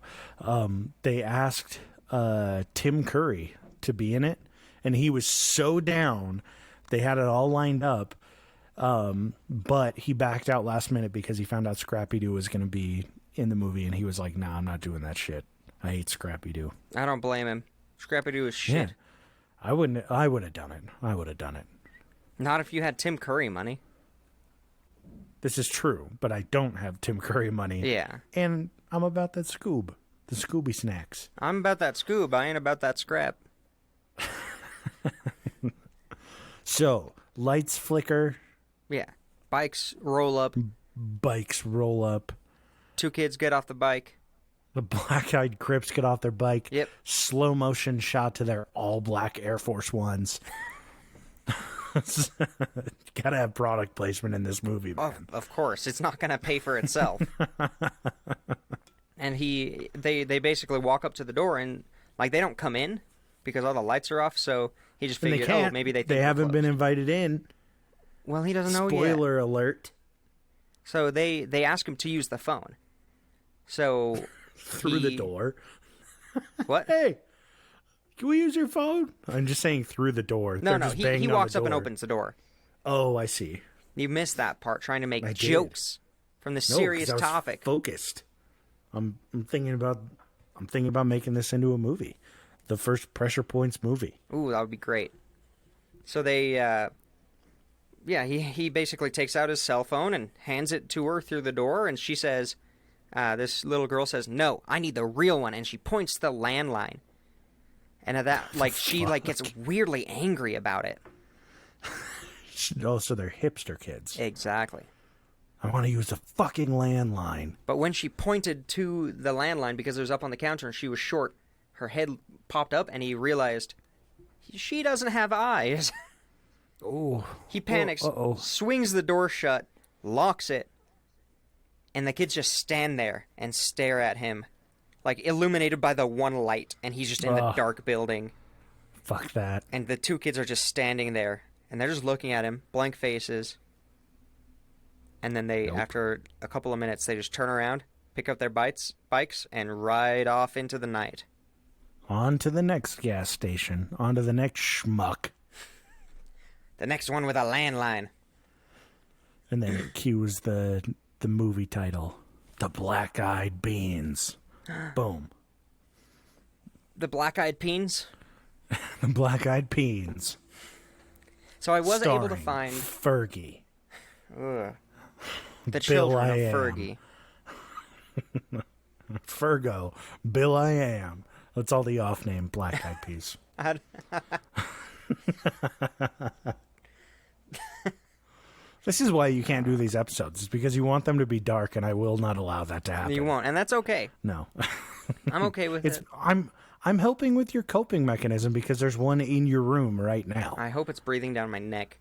They asked Tim Curry to be in it, and he was so down. They had it all lined up, But he backed out last minute because he found out Scrappy-Doo was going to be in the movie, and he was like, nah, I'm not doing that shit. I hate Scrappy-Doo. I don't blame him. Scrappy-Doo is shit. Yeah. I would have done it. I would have done it. Not if you had Tim Curry money. This is true, but I don't have Tim Curry money. Yeah. And I'm about that Scoob. The Scooby snacks. I'm about that Scoob. I ain't about that scrap. So, lights flicker. Yeah. Bikes roll up. Bikes roll up. Two kids get off the bike. The black-eyed Crips get off their bike. Yep. Slow motion shot to their all-black Air Force Ones. Gotta have product placement in this movie, man. Of course. It's not going to pay for itself. And they basically walk up to the door and, like, they don't come in because all the lights are off, so he just figured, oh, maybe they think they haven't been invited in. Well, he doesn't know yet. Spoiler alert. So they ask him to use the phone. So through the door. What? Hey, can we use your phone? I'm just saying through the door. No, he walks up and opens the door. Oh, I see. You missed that part, trying to make jokes from the serious topic. Focused. I'm thinking about making this into a movie. The first Pressure Points movie. Ooh, that would be great. So they he basically takes out his cell phone and hands it to her through the door, and she says, this little girl says, "No, I need the real one," and she points to the landline. And at that, like, she like gets weirdly angry about it. Oh, so they're hipster kids. Exactly. I want to use the fucking landline. But when she pointed to the landline, because it was up on the counter and she was short, her head popped up and he realized she doesn't have eyes. Oh. He panics, swings the door shut, locks it, and the kids just stand there and stare at him, like illuminated by the one light, and he's just in the dark building. Fuck that. And the two kids are just standing there, and they're just looking at him, blank faces. And then they, after a couple of minutes, they just turn around, pick up their bikes, and ride off into the night. On to the next gas station. On to the next schmuck. The next one with a landline. And then it cues the movie title. The Black-Eyed Beans. Boom. The Black-Eyed Peens? The Black-Eyed Peens. So I was able to Starring find... Fergie. Ugh. The children of Fergie. Fergo. Bill I Am. That's all the off-name Black-Eyed Peas. This is why you can't do these episodes. It's because you want them to be dark, and I will not allow that to happen. You won't, and that's okay. No. I'm okay with it. I'm helping with your coping mechanism because there's one in your room right now. I hope it's breathing down my neck.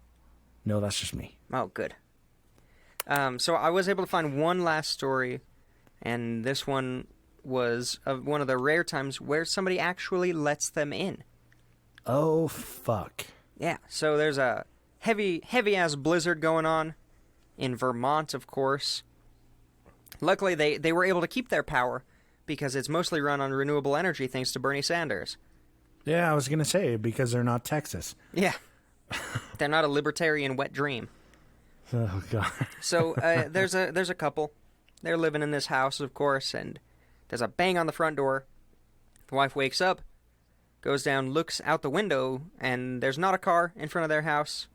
No, that's just me. Oh, good. So I was able to find one last story, and this one was one of the rare times where somebody actually lets them in. Oh, fuck. Yeah, so there's a heavy-ass blizzard going on in Vermont, of course. Luckily, they were able to keep their power because it's mostly run on renewable energy thanks to Bernie Sanders. Yeah, I was going to say, because they're not Texas. Yeah. They're not a libertarian wet dream. Oh, God. So there's a couple. They're living in this house, of course, and there's a bang on the front door. The wife wakes up, goes down, looks out the window, and there's not a car in front of their house,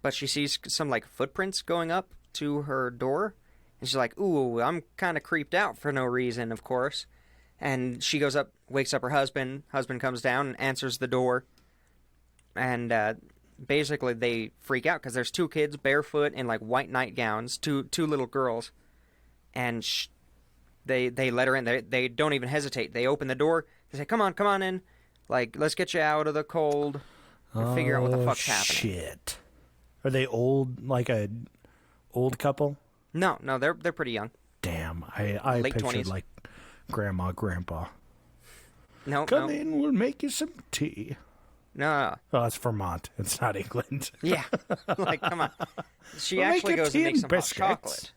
but she sees some, like, footprints going up to her door, and she's like, ooh, I'm kind of creeped out for no reason, of course. And she goes up, wakes up her husband. Husband comes down and answers the door, and basically they freak out because there's two kids barefoot in, like, white nightgowns, two little girls, and they let her in. They don't even hesitate. They open the door. They say, come on in. Like, let's get you out of the cold and figure out what the fuck's happening. Shit. Are they old, like a old couple? No, they're pretty young. Damn, I Late pictured 20s. like grandma, grandpa. No, Come in, we'll make you some tea. No. Oh, that's Vermont. It's not England. Yeah. Like, come on. She We'll actually make you goes tea and makes and some biscuits. hot chocolate.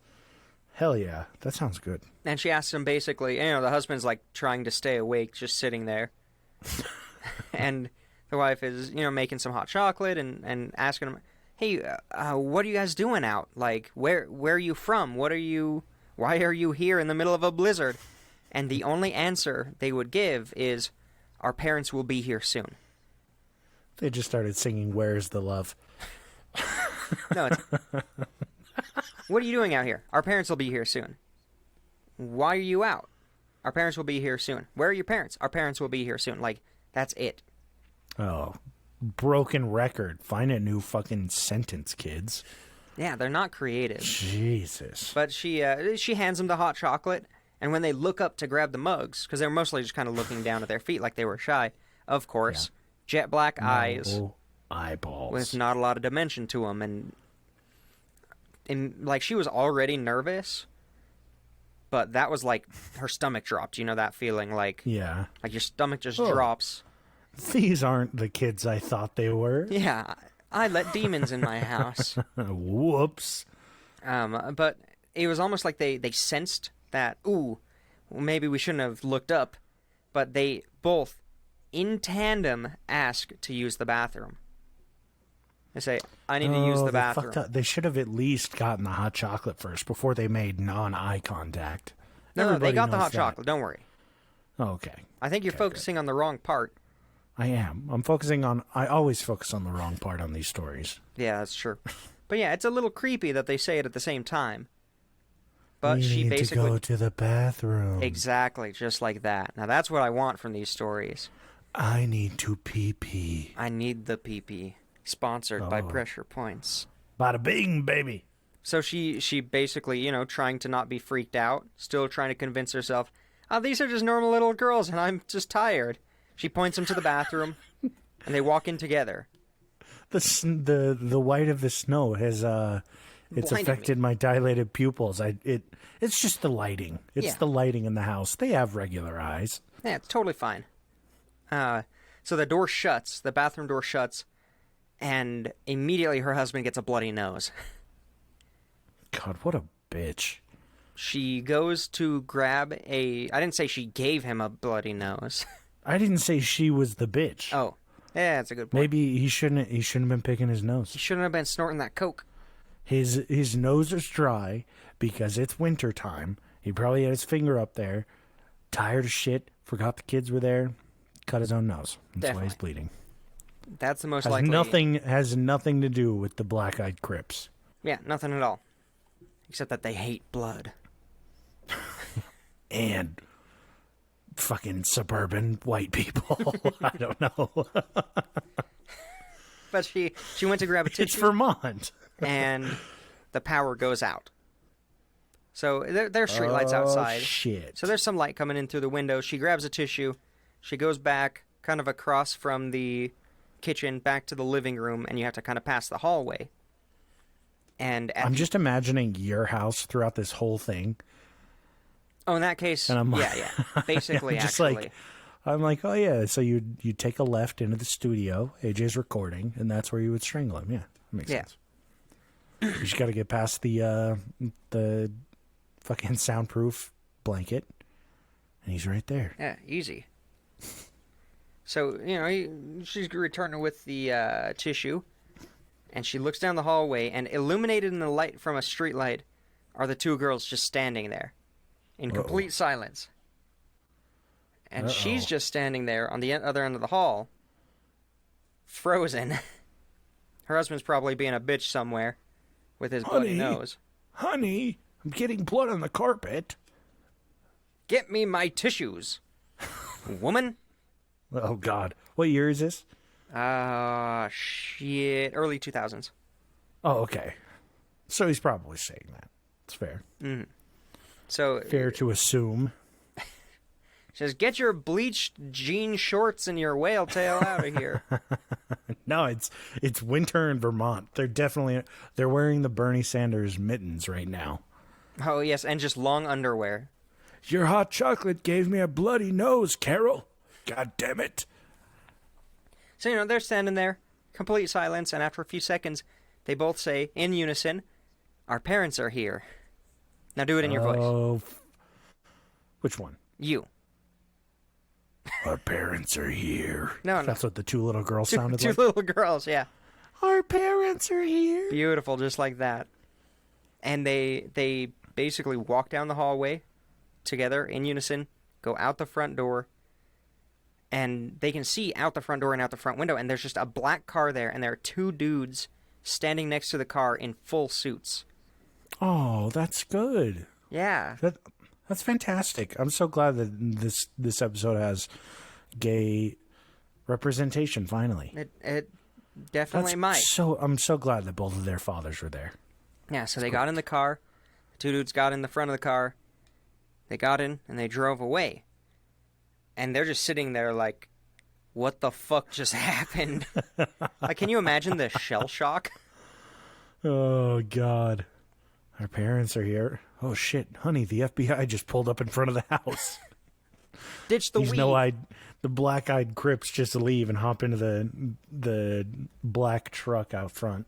Hell yeah, that sounds good. And she asks him basically, the husband's like trying to stay awake, just sitting there. And the wife is, making some hot chocolate and asking him, hey, what are you guys doing out? Like, where are you from? Why are you here in the middle of a blizzard? And the only answer they would give is, our parents will be here soon. They just started singing "Where's the Love." No, it's, what are you doing out here? Our parents will be here soon. Why are you out? Our parents will be here soon. Where are your parents? Our parents will be here soon. Like, that's it. Oh, broken record. Find a new fucking sentence, kids. Yeah, they're not creative. Jesus. But she hands them the hot chocolate, and when they look up to grab the mugs, because they're mostly just kind of looking down at their feet like they were shy, of course, jet black eyes. Eyeballs. With not a lot of dimension to them, and like, she was already nervous, but that was like her stomach dropped. You know that feeling, like Yeah. like your stomach just drops. These aren't the kids I thought they were. Yeah, I let demons in my house. Whoops. But it was almost like they sensed that, ooh, maybe we shouldn't have looked up, but they both, in tandem, ask to use the bathroom. They say, I need to use the bathroom. They should have at least gotten the hot chocolate first before they made non-eye contact. No, they got the knows hot that. chocolate, don't worry. Okay. I think you're focusing on the wrong part. I am. I always focus on the wrong part on these stories. Yeah, that's true. But yeah, it's a little creepy that they say it at the same time. But she need basically... to go to the bathroom. Exactly, just like that. Now that's what I want from these stories. I need to pee-pee. I need the pee-pee. Sponsored by Pressure Points. Bada bing, baby. So she basically, trying to not be freaked out, still trying to convince herself, oh, these are just normal little girls and I'm just tired. She points them to the bathroom, and they walk in together. The white of the snow has it's affected my dilated pupils. It's just the lighting. It's the lighting in the house. They have regular eyes. Yeah, it's totally fine. So the door shuts, the bathroom door shuts, and immediately her husband gets a bloody nose. God, what a bitch. She goes to grab I didn't say she gave him a bloody nose. I didn't say she was the bitch. Oh, yeah, that's a good point. Maybe he shouldn't have been picking his nose. He shouldn't have been snorting that coke. His nose is dry because it's winter time. He probably had his finger up there, tired of shit, forgot the kids were there, cut his own nose. That's why he's bleeding. That's the most likely. Has nothing to do with the black-eyed Crips. Yeah, nothing at all. Except that they hate blood. And fucking suburban white people. I don't know. But she went to grab a tissue. It's Vermont. And the power goes out. So there's streetlights outside. Shit. So there's some light coming in through the window. She grabs a tissue. She goes back kind of across from the kitchen back to the living room, and you have to kind of pass the hallway. And I'm just imagining your house throughout this whole thing. Oh, in that case, and I'm like, yeah. Basically, I'm just actually. I'm like, oh yeah, so you take a left into the studio, AJ's recording, and that's where you would strangle him. Yeah, that makes sense. You just got to get past the fucking soundproof blanket, and he's right there. Yeah, easy. So, she's returning with the tissue, and she looks down the hallway, and illuminated in the light from a streetlight are the two girls just standing there in complete silence. And she's just standing there on the other end of the hall, frozen. Her husband's probably being a bitch somewhere with his bloody nose. Honey, I'm getting blood on the carpet. Get me my tissues, woman. Oh, God. What year is this? Shit. Early 2000s. Oh, okay. So he's probably saying that. It's fair. Mm-hmm. So fair to assume. Says, get your bleached jean shorts and your whale tail out of here. No, it's winter in Vermont. They're wearing the Bernie Sanders mittens right now. Oh, yes, and just long underwear. Your hot chocolate gave me a bloody nose, Carol. God damn it. So, they're standing there, complete silence, and after a few seconds, they both say, in unison, our parents are here. Now do it in your voice. Which one? You. Our parents are here. No. That's what the two little girls sounded two like? Two little girls, yeah. Our parents are here. Beautiful, just like that. And they basically walk down the hallway together in unison, go out the front door, and they can see out the front door and out the front window, and there's just a black car there, and there are two dudes standing next to the car in full suits. Oh, that's good. Yeah. That's fantastic. I'm so glad that this episode has gay representation finally. It definitely might. I'm so glad that both of their fathers were there. Yeah, so they got in the car. The two dudes got in the front of the car. They got in, and they drove away. And they're just sitting there like, what the fuck just happened? Like, can you imagine the shell shock? Oh, God. Our parents are here. Oh, shit. Honey, the FBI just pulled up in front of the house. Ditch the weed. The black-eyed Crips just leave and hop into the black truck out front.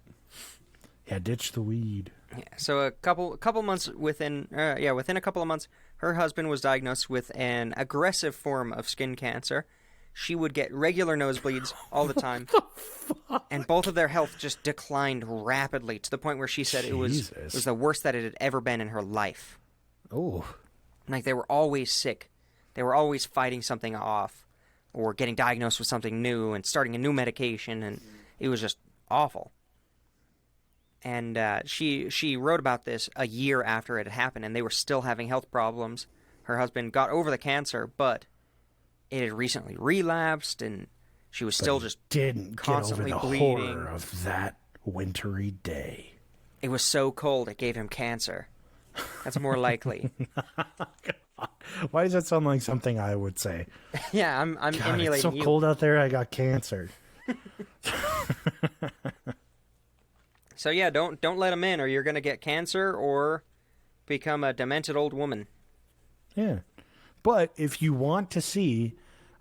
Yeah, ditch the weed. Yeah, so a couple months within a couple of months, her husband was diagnosed with an aggressive form of skin cancer. She would get regular nosebleeds all the time. What the fuck? And both of their health just declined rapidly to the point where she said it was the worst that it had ever been in her life. Oh. Like, they were always sick. They were always fighting something off or getting diagnosed with something new and starting a new medication, and it was just awful. And she wrote about this a year after it had happened, and they were still having health problems. Her husband got over the cancer, but it had recently relapsed, and she was still just constantly bleeding. Horror of that wintry day. It was so cold it gave him cancer. That's more likely. Why does that sound like something I would say? Yeah, I'm God, emulating it's so you. cold out there, I got cancer. So yeah, don't let him in, or you're gonna get cancer or become a demented old woman. Yeah. But if you want to see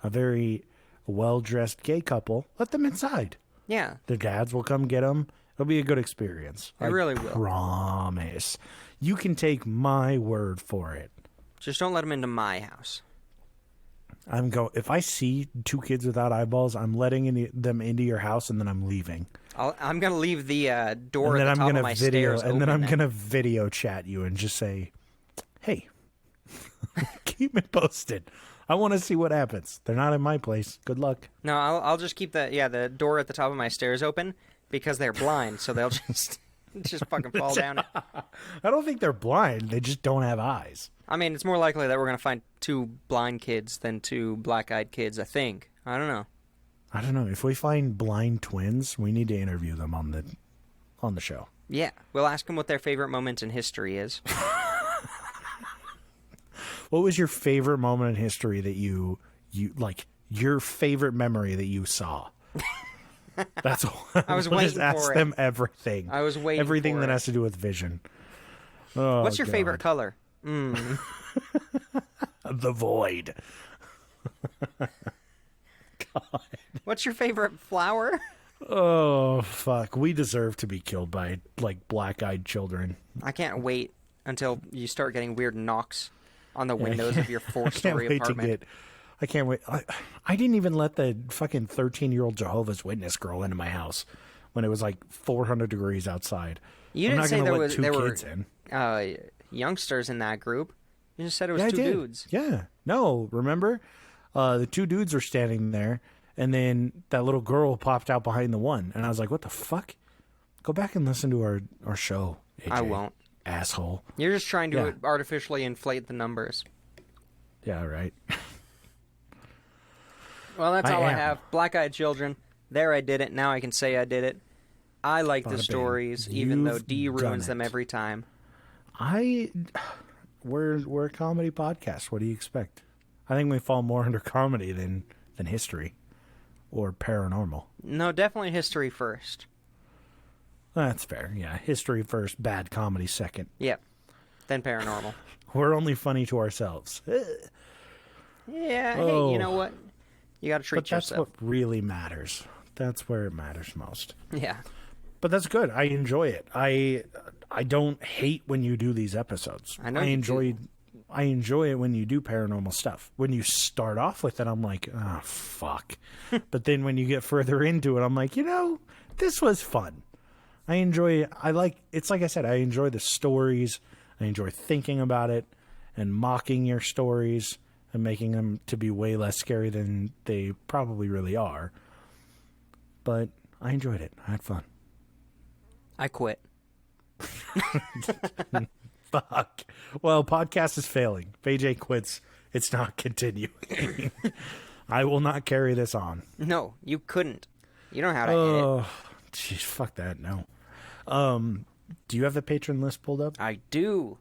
a very well-dressed gay couple, let them inside. Yeah. Their dads will come get them. It'll be a good experience. It really will. Promise. You can take my word for it. Just don't let them into my house. If I see two kids without eyeballs, I'm letting them into your house, and then I'm leaving. I'm gonna leave the door and at the top of my stairs and open. then I'm gonna video chat you and just say, "Hey, keep me posted. I want to see what happens. They're not in my place. Good luck." No, I'll just keep the door at the top of my stairs open because they're blind, so they'll just fucking fall down it. I don't think they're blind. They just don't have eyes. I mean, it's more likely that we're gonna find two blind kids than two black-eyed kids. I think. I don't know. If we find blind twins, we need to interview them on the show. Yeah, we'll ask them what their favorite moment in history is. What was your favorite moment in history that you like? Your favorite memory that you saw? That's all. I was We'll waiting just ask for them it. everything. I was waiting everything for that it. has to do with vision. Oh, What's your favorite God. color? The void. God. What's your favorite flower? Oh, fuck. We deserve to be killed by, like, black-eyed children. I can't wait until you start getting weird knocks on the windows of your four-story apartment. I can't wait. I didn't even let the fucking 13-year-old Jehovah's Witness girl into my house when it was, like, 400 degrees outside. You I'm didn't not say gonna there let two were kids in. youngsters in that group. You just said it was Yeah, two I did. dudes. Yeah. No, remember? The two dudes were standing there, and then that little girl popped out behind the one. And I was like, what the fuck? Go back and listen to our show, AJ. I won't. Asshole. You're just trying to Yeah. artificially inflate the numbers. Yeah, right. Well, that's I all I am. have. Black-eyed children. There, I did it. Now I can say I did it. I like the Bada bing. stories, even though You've D ruins done them it. every time. We're a comedy podcast. What do you expect? I think we fall more under comedy than history or paranormal. No, definitely history first. That's fair. Yeah, history first, bad comedy second. Yep. Then paranormal. We're only funny to ourselves. Yeah, Oh. hey, you know what? You gotta treat But that's yourself. what really matters. That's where it matters most. Yeah. But that's good. I enjoy it. I don't hate when you do these episodes. I know you do. I enjoy it when you do paranormal stuff. When you start off with it, I'm like, oh, fuck. But then when you get further into it, I'm like, this was fun. It's like I said, I enjoy the stories. I enjoy thinking about it and mocking your stories and making them to be way less scary than they probably really are. But I enjoyed it. I had fun. I quit. Fuck. Well, podcast is failing. If AJ quits, it's not continuing. I will not carry this on. No, you couldn't. You don't know how to edit. Oh, jeez, fuck that. No. Do you have the patron list pulled up? I do.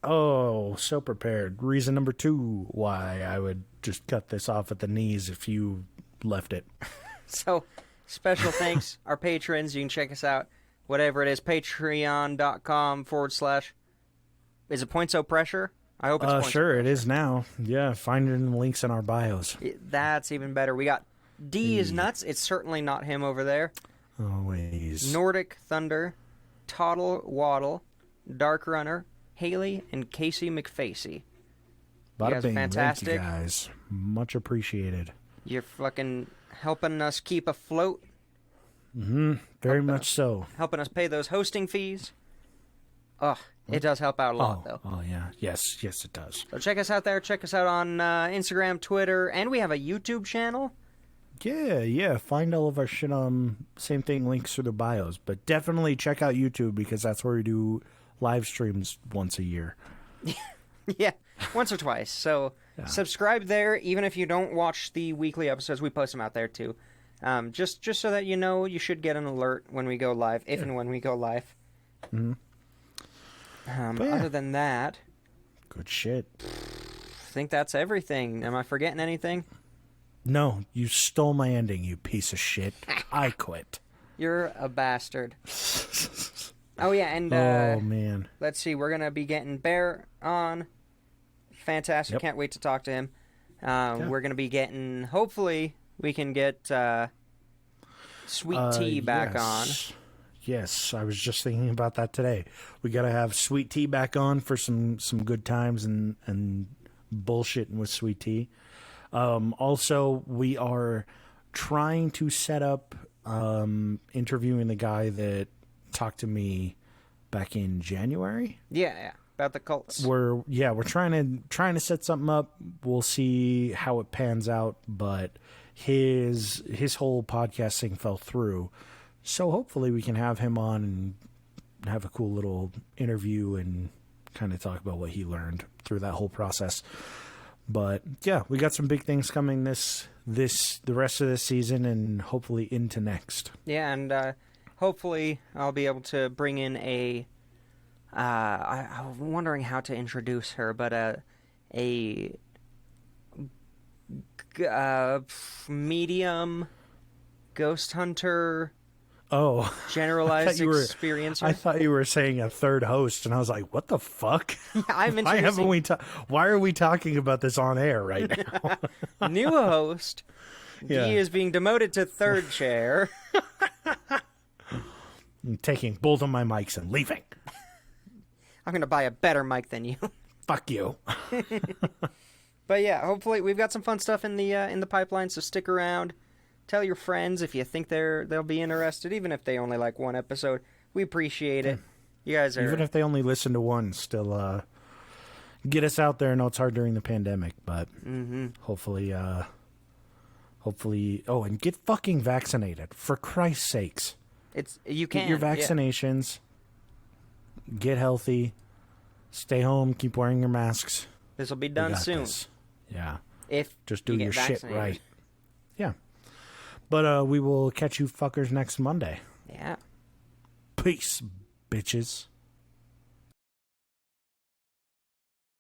Oh, so prepared. Reason number 2 why I would just cut this off at the knees if you left it. So, special thanks, our patrons. You can check us out, whatever it is, patreon.com/ Is it Point So Pressure? I hope it's Point Sure, it is now. Yeah, find it in the links in our bios. That's even better. We got D is Nuts. It's certainly not him over there. Always. Nordic Thunder, Toddle Waddle, Dark Runner, Haley, and Casey McFacey. Bada You guys are bing, fantastic. Thank you guys. Much appreciated. You're fucking helping us keep afloat. Very much so. Helping us pay those hosting fees. Ugh, it does help out a lot, though. Oh, yeah. Yes, it does. So check us out there. Check us out on Instagram, Twitter, and we have a YouTube channel. Yeah. Find all of our shit on same thing, links through the bios. But definitely check out YouTube because that's where we do live streams once a year. Yeah, once or twice. So subscribe there, even if you don't watch the weekly episodes. We post them out there too. Just so that you know, you should get an alert when we go live, if and when we go live. Mm-hmm. Other than that, good shit. I think that's everything. Am I forgetting anything? No, you stole my ending, you piece of shit. I quit. You're a bastard. Oh, yeah, and oh, man. Let's see. We're going to be getting Bear on. Fantastic. Yep. Can't wait to talk to him. We're going to be getting, hopefully, we can get Sweet Tea back on. Yes, I was just thinking about that today. We got to have Sweet Tea back on for some good times and bullshitting with Sweet Tea. Also, we are trying to set up interviewing the guy that talked to me back in January. Yeah, about the cults. We're trying to set something up. We'll see how it pans out, but his whole podcast thing fell through. So hopefully we can have him on and have a cool little interview and kind of talk about what he learned through that whole process. But yeah, we got some big things coming the rest of this season and hopefully into next. Yeah, and hopefully I'll be able to bring in I'm wondering how to introduce her, but a medium ghost hunter. Oh, generalized experience. I thought you were saying a third host, and I was like, "What the fuck? Why are we talking about this on air right now?" New host. Yeah. He is being demoted to third chair. I'm taking both of my mics and leaving. I'm going to buy a better mic than you. Fuck you. But yeah, hopefully we've got some fun stuff in the pipeline. So stick around. Tell your friends if you think they'll be interested, even if they only like one episode. We appreciate it. You guys are... Even if they only listen to one, still get us out there. I know it's hard during the pandemic, but hopefully... Oh, and get fucking vaccinated. For Christ's sakes. You can. Get your vaccinations. Yeah. Get healthy. Stay home. Keep wearing your masks. This will be done soon. This. Yeah. If just do you your shit right. Yeah. But we will catch you fuckers next Monday. Yeah. Peace, bitches.